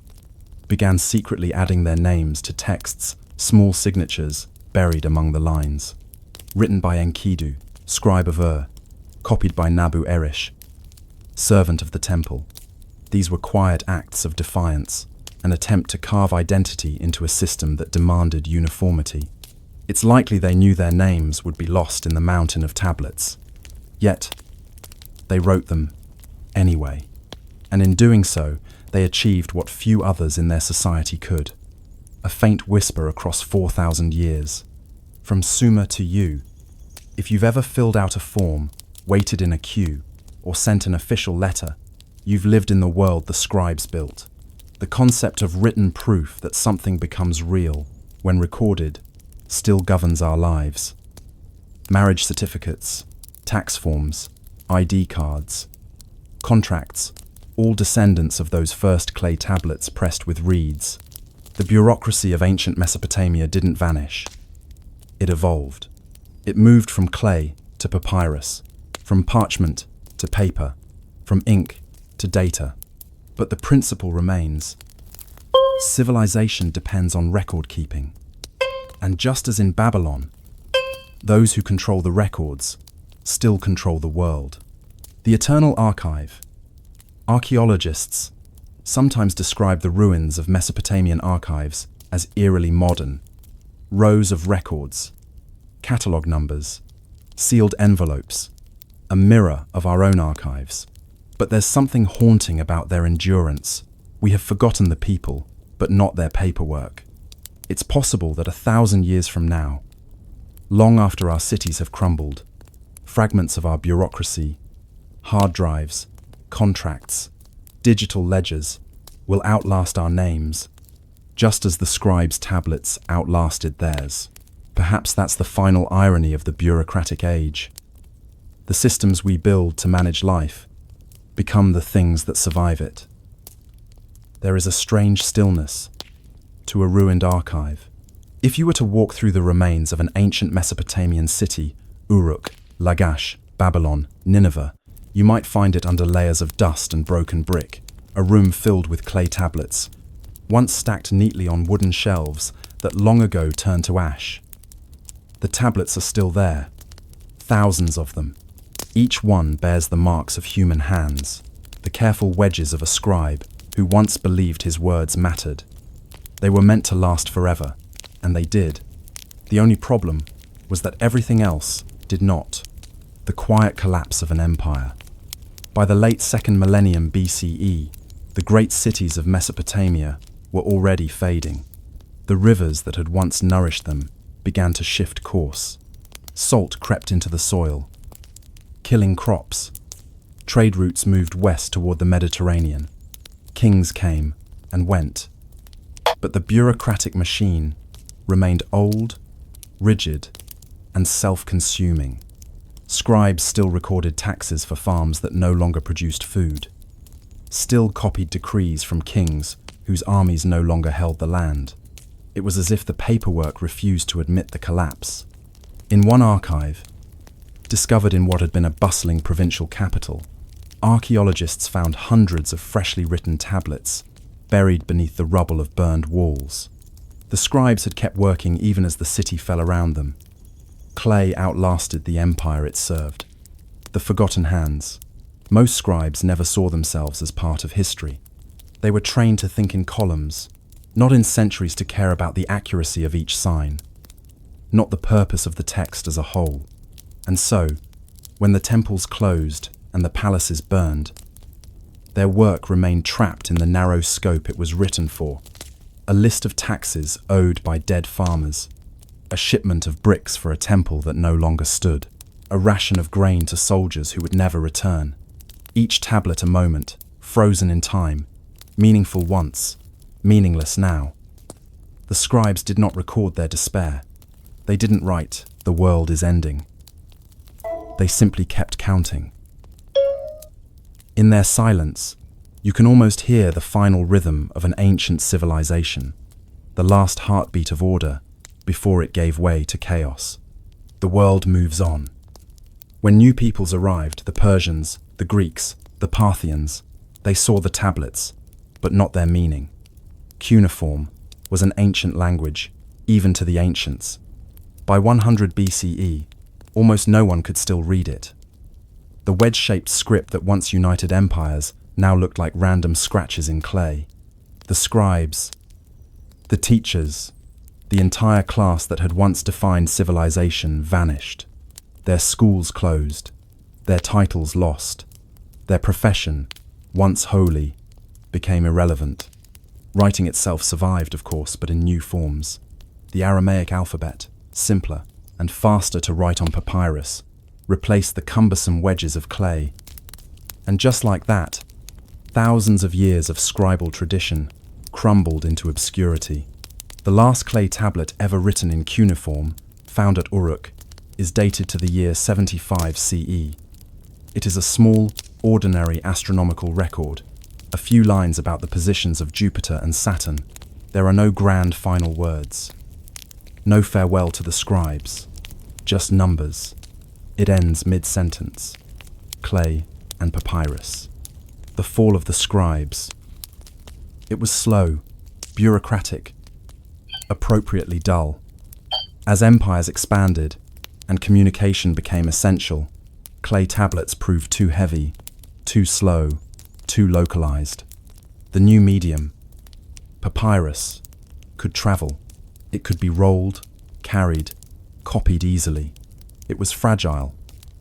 began secretly adding their names to texts, small signatures buried among the lines. Written by Enkidu, scribe of copied by Nabu Erish, servant of the temple. These were quiet acts of defiance, an attempt to carve identity into a system that demanded uniformity. It's likely they knew their names would be lost in the mountain of tablets. Yet, they wrote them anyway. And in doing so, they achieved what few others in their society could. A faint whisper across 4,000 years. From Sumer to you. If you've ever filled out a form, waited in a queue, or sent an official letter, you've lived in the world the scribes built. The concept of written proof that something becomes real, when recorded, still governs our lives. Marriage certificates, tax forms, ID cards, contracts, all descendants of those first clay tablets pressed with reeds. The bureaucracy of ancient Mesopotamia didn't vanish. It evolved. It moved from clay to papyrus, from parchment to paper, from ink to data. But the principle remains. Civilization depends on record keeping. And just as in Babylon, those who control the records still control the world. The Eternal Archive. Archaeologists sometimes describe the ruins of Mesopotamian archives as eerily modern. Rows of records, catalogue numbers, sealed envelopes, a mirror of our own archives. But there's something haunting about their endurance. We have forgotten the people, but not their paperwork. It's possible that 1,000 years from now, long after our cities have crumbled, fragments of our bureaucracy, hard drives, contracts, digital ledgers will outlast our names, just as the scribes' tablets outlasted theirs. Perhaps that's the final irony of the bureaucratic age. The systems we build to manage life become the things that survive it. There is a strange stillness to a ruined archive. If you were to walk through the remains of an ancient Mesopotamian city, Uruk, Lagash, Babylon, Nineveh, you might find it under layers of dust and broken brick, a room filled with clay tablets, once stacked neatly on wooden shelves that long ago turned to ash. The tablets are still there, thousands of them. Each one bears the marks of human hands, the careful wedges of a scribe who once believed his words mattered. They were meant to last forever, and they did. The only problem was that everything else did not. The quiet collapse of an empire. By the late 2nd millennium BCE, the great cities of Mesopotamia were already fading. The rivers that had once nourished them began to shift course. Salt crept into the soil, killing crops. Trade routes moved west toward the Mediterranean. Kings came and went. But the bureaucratic machine remained old, rigid, and self-consuming. Scribes still recorded taxes for farms that no longer produced food, still copied decrees from kings whose armies no longer held the land. It was as if the paperwork refused to admit the collapse. In one archive, discovered in what had been a bustling provincial capital, archaeologists found hundreds of freshly written tablets buried beneath the rubble of burned walls. The scribes had kept working even as the city fell around them. Clay outlasted the empire it served. The forgotten hands. Most scribes never saw themselves as part of history. They were trained to think in columns, not in centuries to care about the accuracy of each sign, not the purpose of the text as a whole. And so, when the temples closed and the palaces burned, their work remained trapped in the narrow scope it was written for. A list of taxes owed by dead farmers, a shipment of bricks for a temple that no longer stood, a ration of grain to soldiers who would never return. Each tablet a moment, frozen in time, meaningful once, meaningless now. The scribes did not record their despair. They didn't write, "The world is ending." They simply kept counting. In their silence, you can almost hear the final rhythm of an ancient civilization, the last heartbeat of order before it gave way to chaos. The world moves on. When new peoples arrived, the Persians, the Greeks, the Parthians, they saw the tablets, but not their meaning. Cuneiform was an ancient language, even to the ancients. By 100 BCE, almost no one could still read it. The wedge-shaped script that once united empires now looked like random scratches in clay. The scribes, the teachers, the entire class that had once defined civilization vanished. Their schools closed, their titles lost, their profession, once holy, became irrelevant. Writing itself survived, of course, but in new forms. The Aramaic alphabet, simpler and faster to write on papyrus, replaced the cumbersome wedges of clay. And just like that, thousands of years of scribal tradition crumbled into obscurity. The last clay tablet ever written in cuneiform, found at Uruk, is dated to the year 75 CE. It is a small, ordinary astronomical record, a few lines about the positions of Jupiter and Saturn. There are no grand final words. No farewell to the scribes, just numbers. It ends mid-sentence. Clay and papyrus. The fall of the scribes. It was slow, bureaucratic, appropriately dull. As empires expanded and communication became essential, clay tablets proved too heavy, too slow, too localized. The new medium, papyrus, could travel. It could be rolled, carried, copied easily. It was fragile,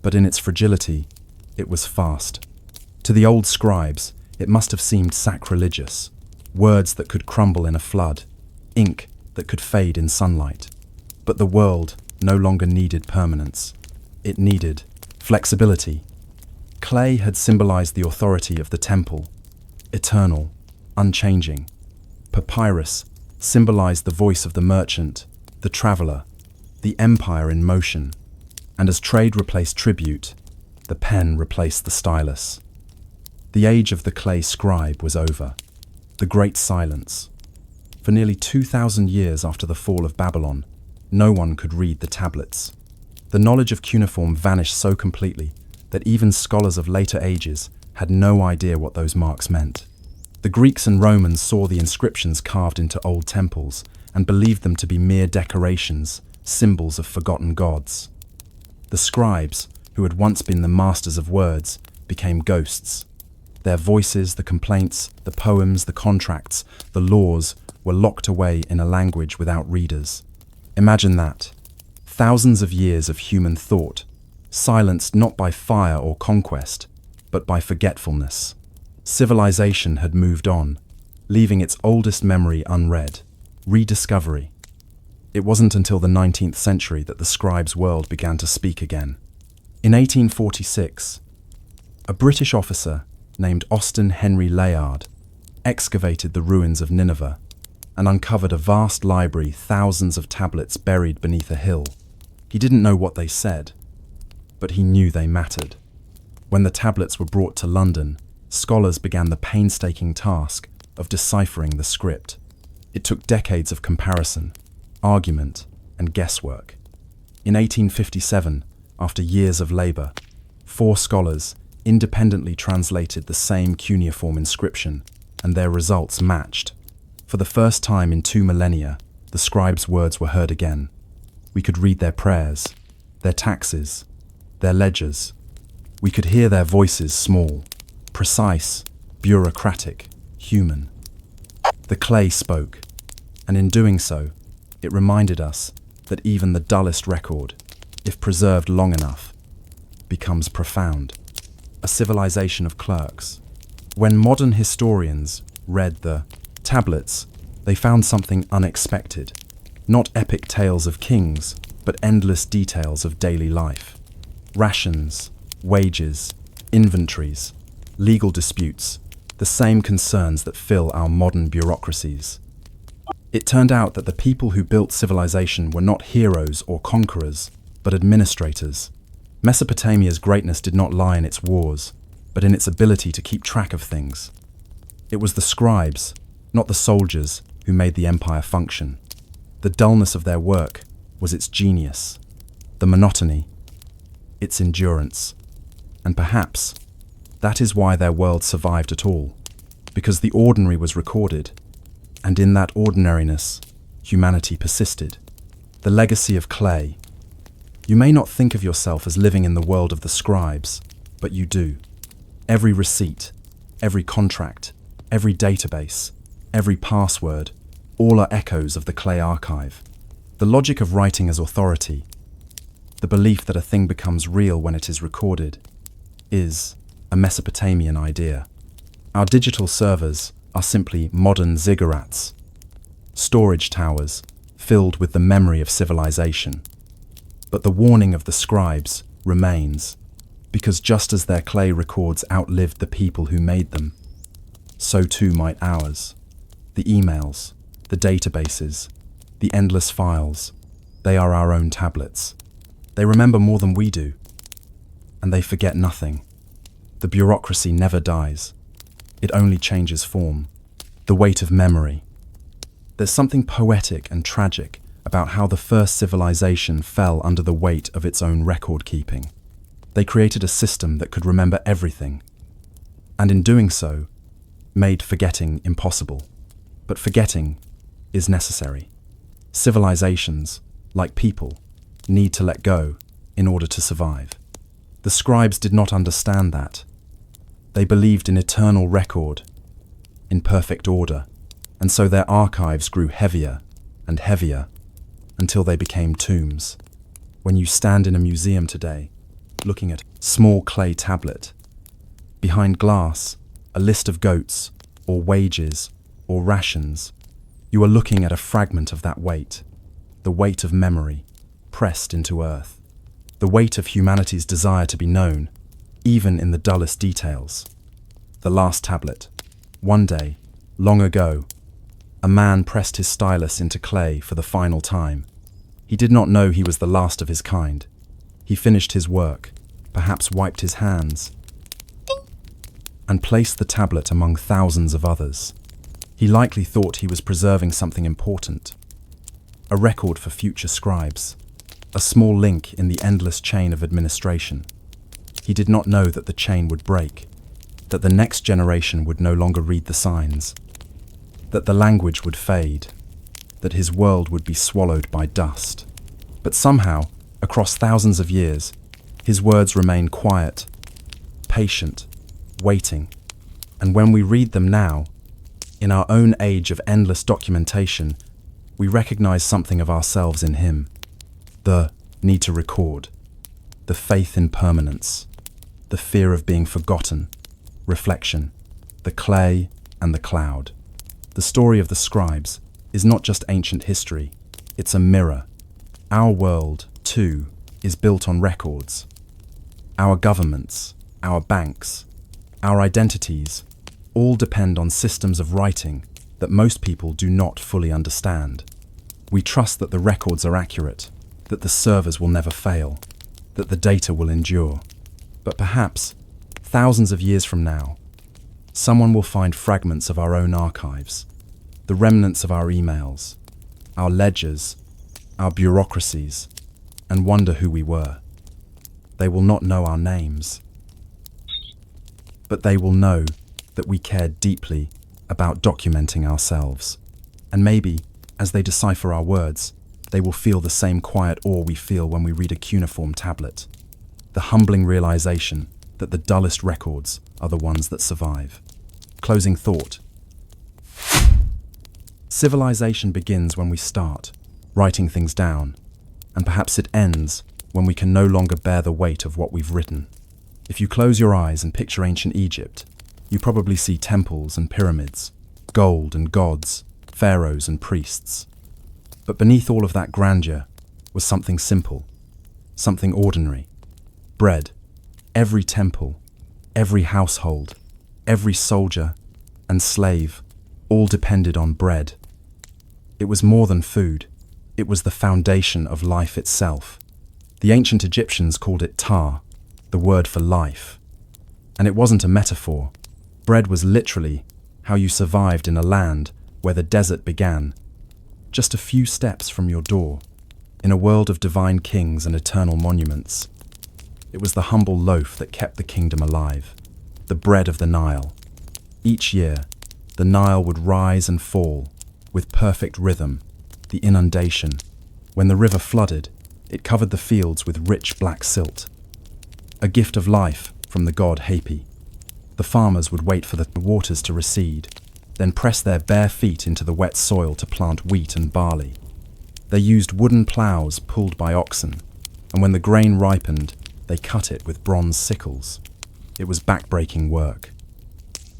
but in its fragility, it was fast. To the old scribes, it must have seemed sacrilegious. Words that could crumble in a flood, ink that could fade in sunlight. But the world no longer needed permanence. It needed flexibility. Clay had symbolized the authority of the temple, eternal, unchanging. Papyrus symbolized the voice of the merchant, the traveler, the empire in motion. And as trade replaced tribute, the pen replaced the stylus. The age of the clay scribe was over. The great silence. For nearly 2,000 years after the fall of Babylon, no one could read the tablets. The knowledge of cuneiform vanished so completely that even scholars of later ages had no idea what those marks meant. The Greeks and Romans saw the inscriptions carved into old temples and believed them to be mere decorations, symbols of forgotten gods. The scribes, who had once been the masters of words, became ghosts. Their voices, the complaints, the poems, the contracts, the laws were locked away in a language without readers. Imagine that. Thousands of years of human thought, silenced not by fire or conquest, but by forgetfulness. Civilization had moved on, leaving its oldest memory unread. Rediscovery. It wasn't until the 19th century that the scribes' world began to speak again. In 1846, a British officer named Austin Henry Layard excavated the ruins of Nineveh and uncovered a vast library, thousands of tablets buried beneath a hill. He didn't know what they said, but he knew they mattered. When the tablets were brought to London, scholars began the painstaking task of deciphering the script. It took decades of comparison, argument, and guesswork. In 1857, after years of labor, 4 scholars independently translated the same cuneiform inscription, and their results matched. For the first time in 2 millennia, the scribes' words were heard again. We could read their prayers, their taxes, their ledgers. We could hear their voices small, precise, bureaucratic, human. The clay spoke, and in doing so, it reminded us that even the dullest record, if preserved long enough, becomes profound. A civilization of clerks. When modern historians read the tablets, they found something unexpected. Not epic tales of kings, but endless details of daily life. Rations, wages, inventories, legal disputes, the same concerns that fill our modern bureaucracies. It turned out that the people who built civilization were not heroes or conquerors, but administrators. Mesopotamia's greatness did not lie in its wars, but in its ability to keep track of things. It was the scribes, not the soldiers, who made the empire function. The dullness of their work was its genius, the monotony, its endurance. And perhaps that is why their world survived at all, because the ordinary was recorded, and in that ordinariness, humanity persisted. The legacy of clay. You may not think of yourself as living in the world of the scribes, but you do. Every receipt, every contract, every database, every password, all are echoes of the clay archive. The logic of writing as authority, the belief that a thing becomes real when it is recorded, is a Mesopotamian idea. Our digital servers are simply modern ziggurats, storage towers filled with the memory of civilization. But the warning of the scribes remains, because just as their clay records outlived the people who made them, so too might ours. The emails, the databases, the endless files, they are our own tablets. They remember more than we do, and they forget nothing. The bureaucracy never dies. It only changes form. The weight of memory. There's something poetic and tragic about how the first civilization fell under the weight of its own record-keeping. They created a system that could remember everything, and in doing so, made forgetting impossible. But forgetting is necessary. Civilizations, like people, need to let go in order to survive. The scribes did not understand that. They believed in eternal record, in perfect order, and so their archives grew heavier and heavier until they became tombs. When you stand in a museum today, looking at a small clay tablet, Behind glass, a list of goats, or wages, or rations, you are looking at a fragment of that weight, the weight of memory, pressed into earth, the weight of humanity's desire to be known, even in the dullest details. The last tablet. One day, long ago, a man pressed his stylus into clay for the final time. He did not know he was the last of his kind. He finished his work, perhaps wiped his hands, and placed the tablet among thousands of others. He likely thought he was preserving something important, a record for future scribes, a small link in the endless chain of administration. He did not know that the chain would break, that the next generation would no longer read the signs, that the language would fade, that his world would be swallowed by dust. But somehow, across thousands of years, his words remain quiet, patient, waiting, and when we read them now, in our own age of endless documentation, we recognize something of ourselves in him. The need to record, the faith in permanence, the fear of being forgotten, reflection, the clay and the cloud. The story of the scribes is not just ancient history, it's a mirror. Our world, too, is built on records. Our governments, our banks, our identities, all depend on systems of writing that most people do not fully understand. We trust that the records are accurate, that the servers will never fail, that the data will endure. But perhaps, thousands of years from now, someone will find fragments of our own archives, the remnants of our emails, our ledgers, our bureaucracies, and wonder who we were. They will not know our names, but they will know that we cared deeply about documenting ourselves. And maybe, as they decipher our words, they will feel the same quiet awe we feel when we read a cuneiform tablet, the humbling realization that the dullest records are the ones that survive. Closing thought. Civilization begins when we start, writing things down, and perhaps it ends when we can no longer bear the weight of what we've written. If you close your eyes and picture ancient Egypt, you probably see temples and pyramids, gold and gods, pharaohs and priests. But beneath all of that grandeur was something simple, something ordinary. Bread. Every temple, every household, every soldier and slave all depended on bread. It was more than food. It was the foundation of life itself. The ancient Egyptians called it tar, the word for life. And it wasn't a metaphor. Bread was literally how you survived in a land where the desert began, just a few steps from your door, in a world of divine kings and eternal monuments. It was the humble loaf that kept the kingdom alive, the bread of the Nile. Each year, the Nile would rise and fall with perfect rhythm, the inundation. When the river flooded, it covered the fields with rich black silt, a gift of life from the god Hapi. The farmers would wait for the waters to recede, then press their bare feet into the wet soil to plant wheat and barley. They used wooden ploughs pulled by oxen, and when the grain ripened, they cut it with bronze sickles. It was back-breaking work.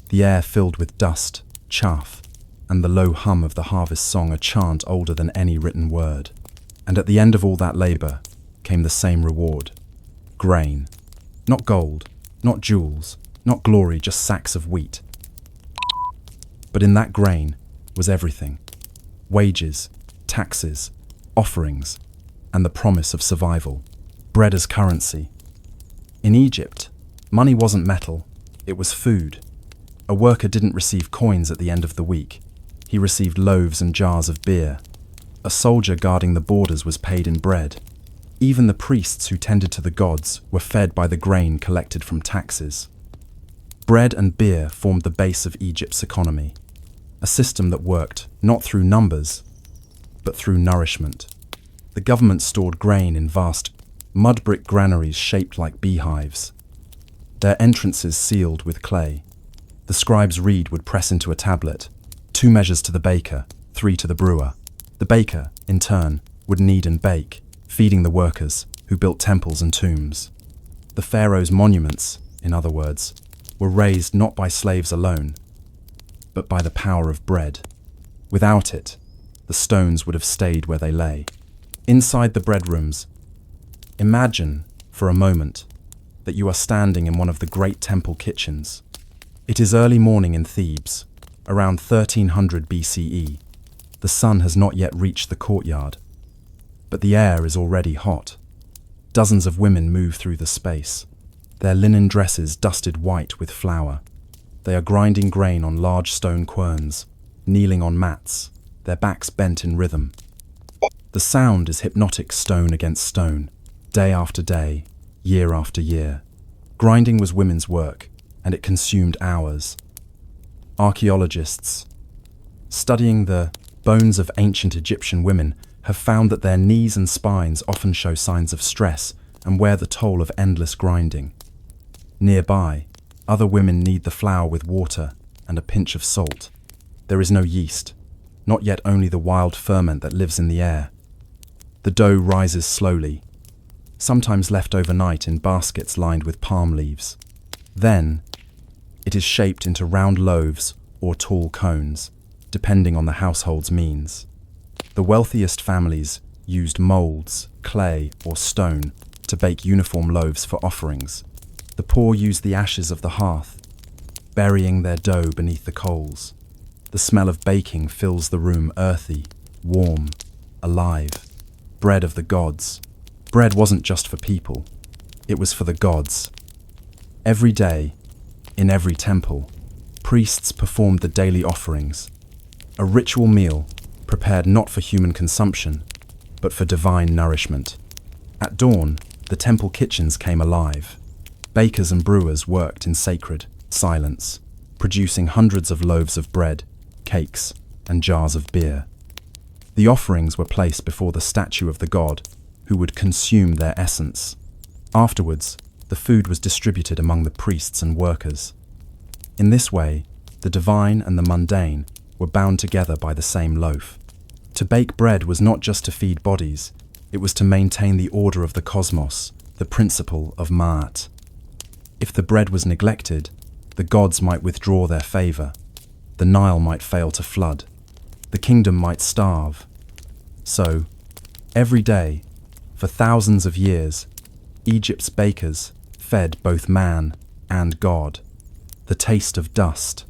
The air filled with dust, chaff, and the low hum of the harvest song, a chant older than any written word. And at the end of all that labor came the same reward. Grain. Not gold, not jewels, not glory, just sacks of wheat. But in that grain was everything. Wages, taxes, offerings, and the promise of survival. Bread as currency. In Egypt, money wasn't metal, it was food. A worker didn't receive coins at the end of the week. He received loaves and jars of beer. A soldier guarding the borders was paid in bread. Even the priests who tended to the gods were fed by the grain collected from taxes. Bread and beer formed the base of Egypt's economy, a system that worked not through numbers, but through nourishment. The government stored grain in vast mud brick granaries shaped like beehives, their entrances sealed with clay. The scribe's reed would press into a tablet, 2 measures to the baker, 3 to the brewer. The baker, in turn, would knead and bake, feeding the workers who built temples and tombs. The pharaoh's monuments, in other words, were raised not by slaves alone, but by the power of bread. Without it, the stones would have stayed where they lay. Inside the bread rooms, imagine, for a moment, that you are standing in one of the great temple kitchens. It is early morning in Thebes, around 1300 BCE. The sun has not yet reached the courtyard, but the air is already hot. Dozens of women move through the space, their linen dresses dusted white with flour. They are grinding grain on large stone querns, kneeling on mats, their backs bent in rhythm. The sound is hypnotic, stone against stone, day after day, year after year. Grinding was women's work, and it consumed hours. Archaeologists, studying the bones of ancient Egyptian women, have found that their knees and spines often show signs of stress and wear the toll of endless grinding. Nearby, other women knead the flour with water and a pinch of salt. There is no yeast, not yet only the wild ferment that lives in the air. The dough rises slowly, sometimes left overnight in baskets lined with palm leaves. Then, it is shaped into round loaves or tall cones, depending on the household's means. The wealthiest families used molds, clay, or stone to bake uniform loaves for offerings. The poor used the ashes of the hearth, burying their dough beneath the coals. The smell of baking fills the room, earthy, warm, alive. Bread of the gods. Bread wasn't just for people, it was for the gods. Every day, in every temple, priests performed the daily offerings, a ritual meal prepared not for human consumption, but for divine nourishment. At dawn, the temple kitchens came alive. Bakers and brewers worked in sacred silence, producing hundreds of loaves of bread, cakes, and jars of beer. The offerings were placed before the statue of the god, who would consume their essence. Afterwards, the food was distributed among the priests and workers. In this way, the divine and the mundane were bound together by the same loaf. To bake bread was not just to feed bodies, it was to maintain the order of the cosmos, the principle of Ma'at. If the bread was neglected, the gods might withdraw their favor, the Nile might fail to flood, the kingdom might starve. So, every day, for thousands of years, Egypt's bakers fed both man and God. The taste of dust.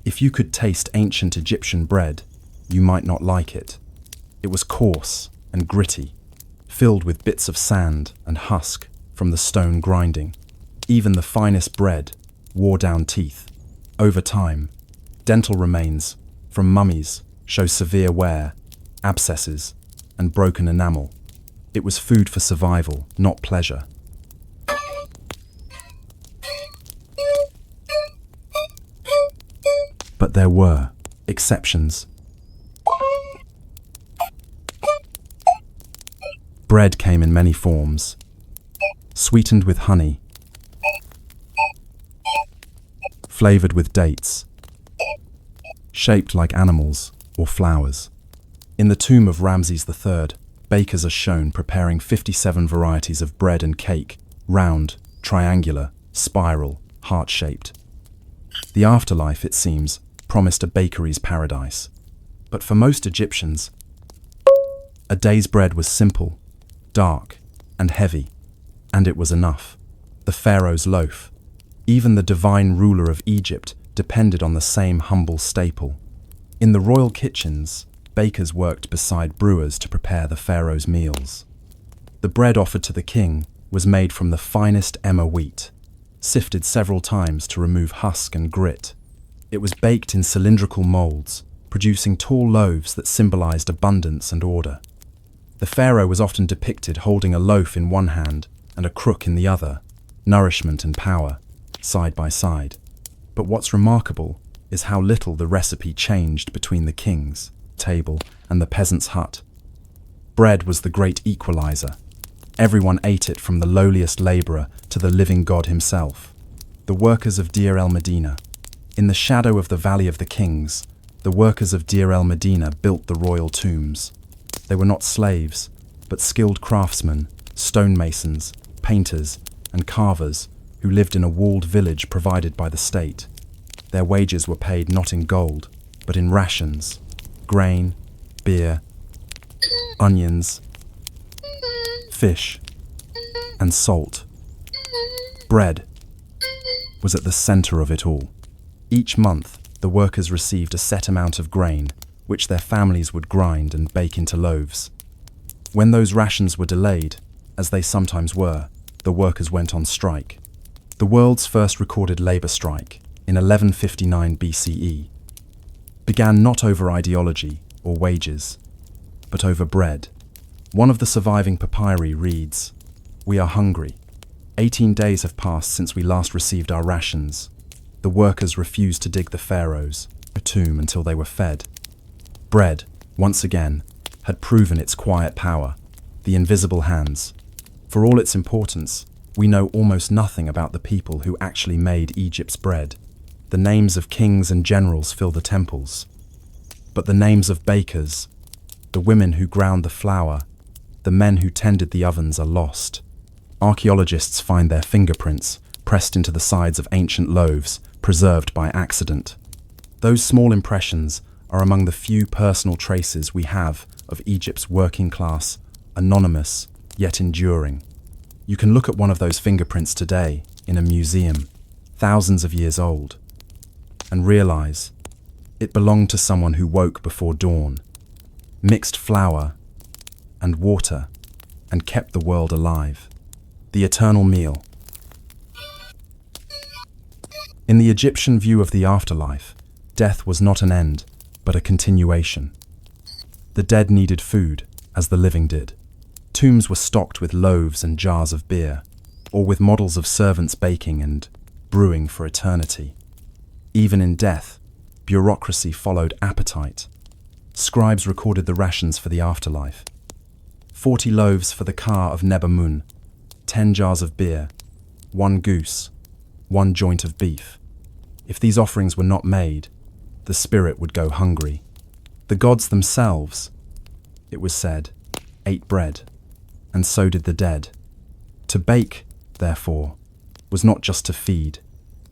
If you could taste ancient Egyptian bread, you might not like it. It was coarse and gritty, filled with bits of sand and husk from the stone grinding. Even the finest bread wore down teeth. Over time, dental remains from mummies show severe wear, abscesses, and broken enamel. It was food for survival, not pleasure. But there were exceptions. Bread came in many forms, sweetened with honey, flavored with dates, shaped like animals or flowers. In the tomb of Ramses III, bakers are shown preparing 57 varieties of bread and cake, round, triangular, spiral, heart-shaped. The afterlife, it seems, promised a bakery's paradise. But for most Egyptians, a day's bread was simple, dark, and heavy, and it was enough. The pharaoh's loaf. Even the divine ruler of Egypt depended on the same humble staple. In the royal kitchens, bakers worked beside brewers to prepare the pharaoh's meals. The bread offered to the king was made from the finest emmer wheat, sifted several times to remove husk and grit. It was baked in cylindrical molds, producing tall loaves that symbolized abundance and order. The pharaoh was often depicted holding a loaf in one hand and a crook in the other, nourishment and power, side by side. But what's remarkable is how little the recipe changed between the king's table and the peasant's hut. Bread was the great equalizer. Everyone ate it, from the lowliest laborer to the living God himself. The workers of Deir el-Medina. In the shadow of the Valley of the Kings, the workers of Deir el-Medina built the royal tombs. They were not slaves, but skilled craftsmen, stonemasons, painters, and carvers who lived in a walled village provided by the state. Their wages were paid not in gold, but in rations, grain, beer, onions, fish, and salt. Bread was at the center of it all. Each month, the workers received a set amount of grain, which their families would grind and bake into loaves. When those rations were delayed, as they sometimes were, the workers went on strike. The world's first recorded labor strike, in 1159 BCE, began not over ideology or wages, but over bread. One of the surviving papyri reads, "We are hungry. 18 days have passed since we last received our rations. The workers refused to dig the pharaoh's tomb until they were fed." Bread, once again, had proven its quiet power, the invisible hands. For all its importance, we know almost nothing about the people who actually made Egypt's bread. The names of kings and generals fill the temples, but the names of bakers, the women who ground the flour, the men who tended the ovens are lost. Archaeologists find their fingerprints pressed into the sides of ancient loaves, preserved by accident. Those small impressions are among the few personal traces we have of Egypt's working class, anonymous, yet enduring. You can look at one of those fingerprints today in a museum, thousands of years old, and realize it belonged to someone who woke before dawn, mixed flour and water, and kept the world alive. The eternal meal. In the Egyptian view of the afterlife, death was not an end, but a continuation. The dead needed food, as the living did. Tombs were stocked with loaves and jars of beer, or with models of servants baking and brewing for eternity. Even in death, bureaucracy followed appetite. Scribes recorded the rations for the afterlife. 40 loaves for the car of Nebamun, 10 jars of beer, 1 goose, 1 joint of beef. If these offerings were not made, the spirit would go hungry. The gods themselves, it was said, ate bread, and so did the dead. To bake, therefore, was not just to feed,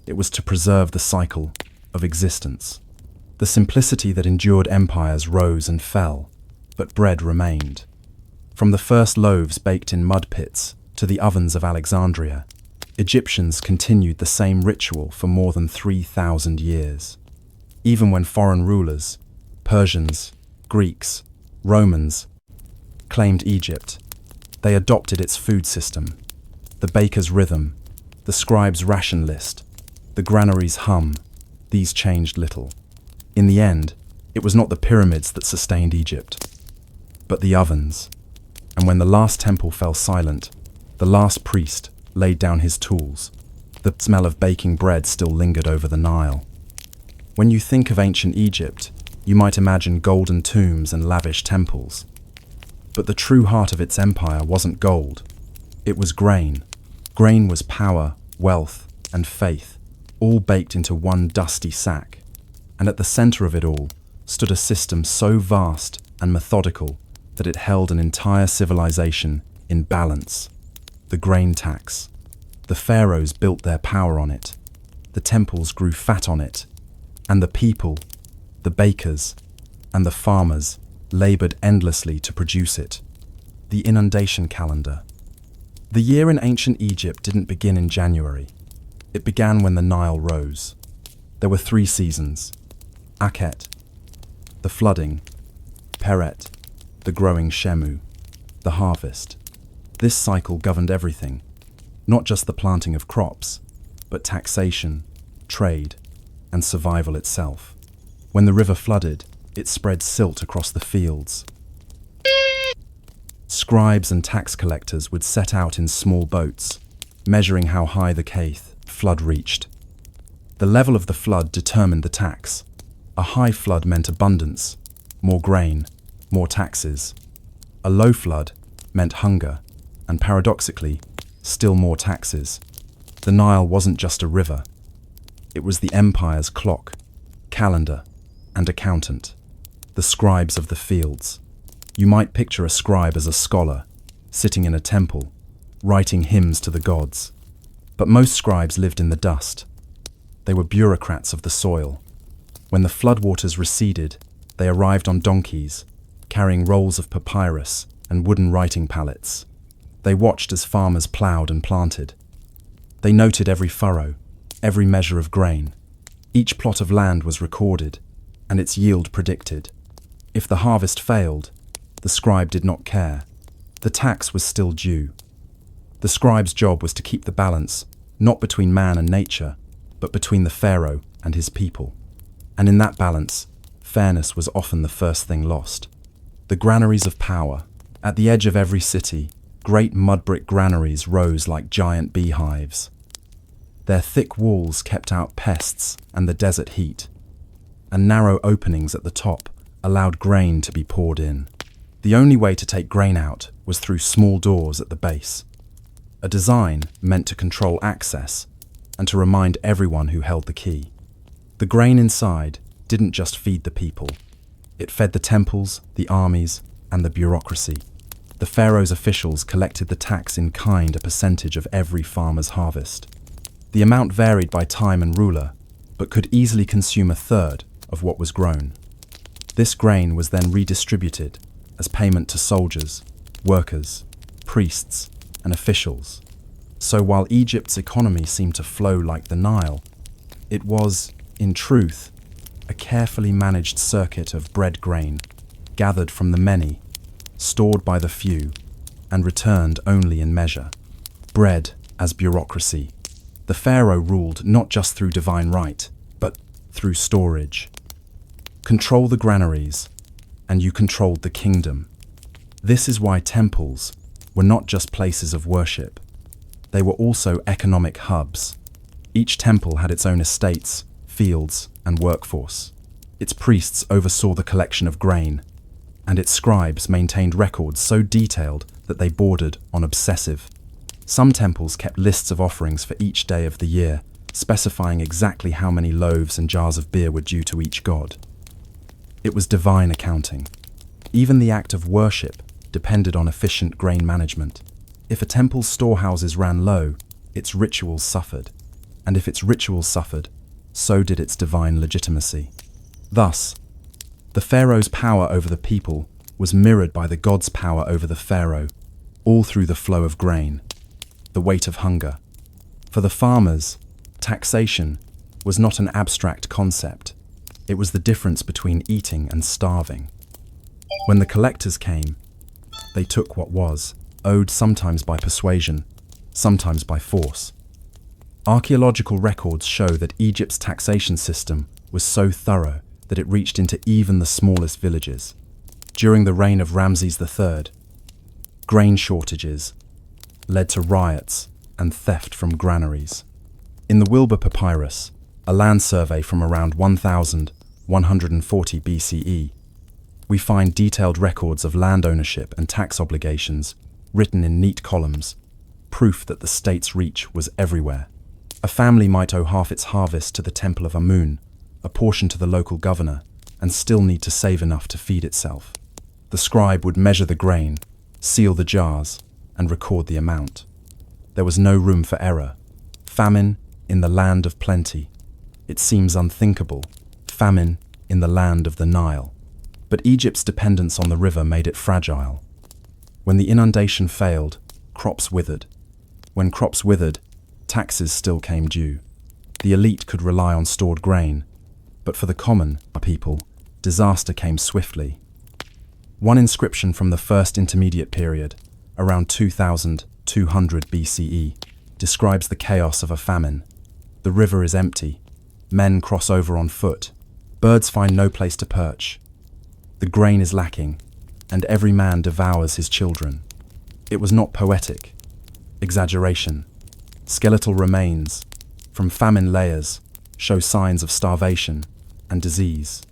it was to preserve the cycle of existence. The simplicity that endured empires rose and fell, but bread remained. From the first loaves baked in mud pits to the ovens of Alexandria, Egyptians continued the same ritual for more than 3,000 years. Even when foreign rulers, Persians, Greeks, Romans, claimed Egypt, they adopted its food system, the baker's rhythm, the scribe's ration list, the granary's hum. These changed little. In the end, it was not the pyramids that sustained Egypt, but the ovens. And when the last temple fell silent, the last priest laid down his tools, the smell of baking bread still lingered over the Nile. When you think of ancient Egypt, you might imagine golden tombs and lavish temples. But the true heart of its empire wasn't gold. It was grain. Grain was power, wealth, and faith, all baked into one dusty sack. And at the center of it all stood a system so vast and methodical that it held an entire civilization in balance. The grain tax. The pharaohs built their power on it. The temples grew fat on it. And the people, the bakers, and the farmers labored endlessly to produce it. The inundation calendar. The year in ancient Egypt didn't begin in January. It began when the Nile rose. There were 3 seasons: Akhet, the flooding; Peret, the growing Shemu, the harvest. This cycle governed everything, not just the planting of crops, but taxation, trade, and survival itself. When the river flooded, it spread silt across the fields. Scribes and tax collectors would set out in small boats, measuring how high the flood reached. The level of the flood determined the tax. A high flood meant abundance, more grain, more taxes. A low flood meant hunger, and paradoxically, still more taxes. The Nile wasn't just a river. It was the empire's clock, calendar, and accountant, the scribes of the fields. You might picture a scribe as a scholar, sitting in a temple, writing hymns to the gods. But most scribes lived in the dust. They were bureaucrats of the soil. When the floodwaters receded, they arrived on donkeys, carrying rolls of papyrus and wooden writing pallets. They watched as farmers ploughed and planted. They noted every furrow, every measure of grain. Each plot of land was recorded, and its yield predicted. If the harvest failed, the scribe did not care. The tax was still due. The scribe's job was to keep the balance, not between man and nature, but between the pharaoh and his people. And in that balance, fairness was often the first thing lost. The granaries of power. At the edge of every city, great mud-brick granaries rose like giant beehives. Their thick walls kept out pests and the desert heat, and narrow openings at the top allowed grain to be poured in. The only way to take grain out was through small doors at the base, a design meant to control access and to remind everyone who held the key. The grain inside didn't just feed the people. It fed the temples, the armies, and the bureaucracy. The pharaoh's officials collected the tax in kind, a percentage of every farmer's harvest. The amount varied by time and ruler, but could easily consume a third of what was grown. This grain was then redistributed as payment to soldiers, workers, priests, and officials. So while Egypt's economy seemed to flow like the Nile, it was, in truth, a carefully managed circuit of bread grain, gathered from the many, stored by the few, and returned only in measure. Bread as bureaucracy. The pharaoh ruled not just through divine right, but through storage. Control the granaries, and you controlled the kingdom. This is why temples were not just places of worship. They were also economic hubs. Each temple had its own estates, fields, and workforce. Its priests oversaw the collection of grain, and its scribes maintained records so detailed that they bordered on obsessive. Some temples kept lists of offerings for each day of the year, specifying exactly how many loaves and jars of beer were due to each god. It was divine accounting. Even the act of worship depended on efficient grain management. If a temple's storehouses ran low, its rituals suffered, and if its rituals suffered, so did its divine legitimacy. Thus, the pharaoh's power over the people was mirrored by the god's power over the pharaoh, all through the flow of grain, the weight of hunger. For the farmers, taxation was not an abstract concept. It was the difference between eating and starving. When the collectors came, they took what was owed, sometimes by persuasion, sometimes by force. Archaeological records show that Egypt's taxation system was so thorough that it reached into even the smallest villages. During the reign of Ramses III, grain shortages led to riots and theft from granaries. In the Wilbur Papyrus, a land survey from around 1140 BCE, we find detailed records of land ownership and tax obligations written in neat columns, proof that the state's reach was everywhere. A family might owe half its harvest to the Temple of Amun, a portion to the local governor, and still need to save enough to feed itself. The scribe would measure the grain, seal the jars, and record the amount. There was no room for error. Famine in the land of plenty. It seems unthinkable. Famine in the land of the Nile. But Egypt's dependence on the river made it fragile. When the inundation failed, crops withered. When crops withered, taxes still came due. The elite could rely on stored grain, but for the common people, disaster came swiftly. One inscription from the first intermediate period, around 2200 BCE, describes the chaos of a famine. The river is empty. Men cross over on foot. Birds find no place to perch. The grain is lacking, and every man devours his children. It was not poetic. Exaggeration. Skeletal remains from famine layers show signs of starvation and disease.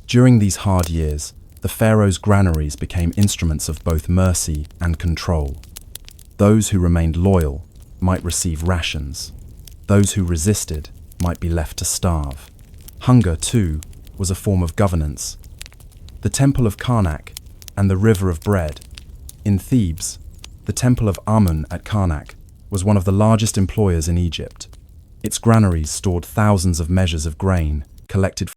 During these hard years, the pharaoh's granaries became instruments of both mercy and control. Those who remained loyal might receive rations. Those who resisted might be left to starve. Hunger, too, was a form of governance. The Temple of Karnak and the River of Bread. In Thebes, the Temple of Amun at Karnak was one of the largest employers in Egypt. Its granaries stored thousands of measures of grain, collected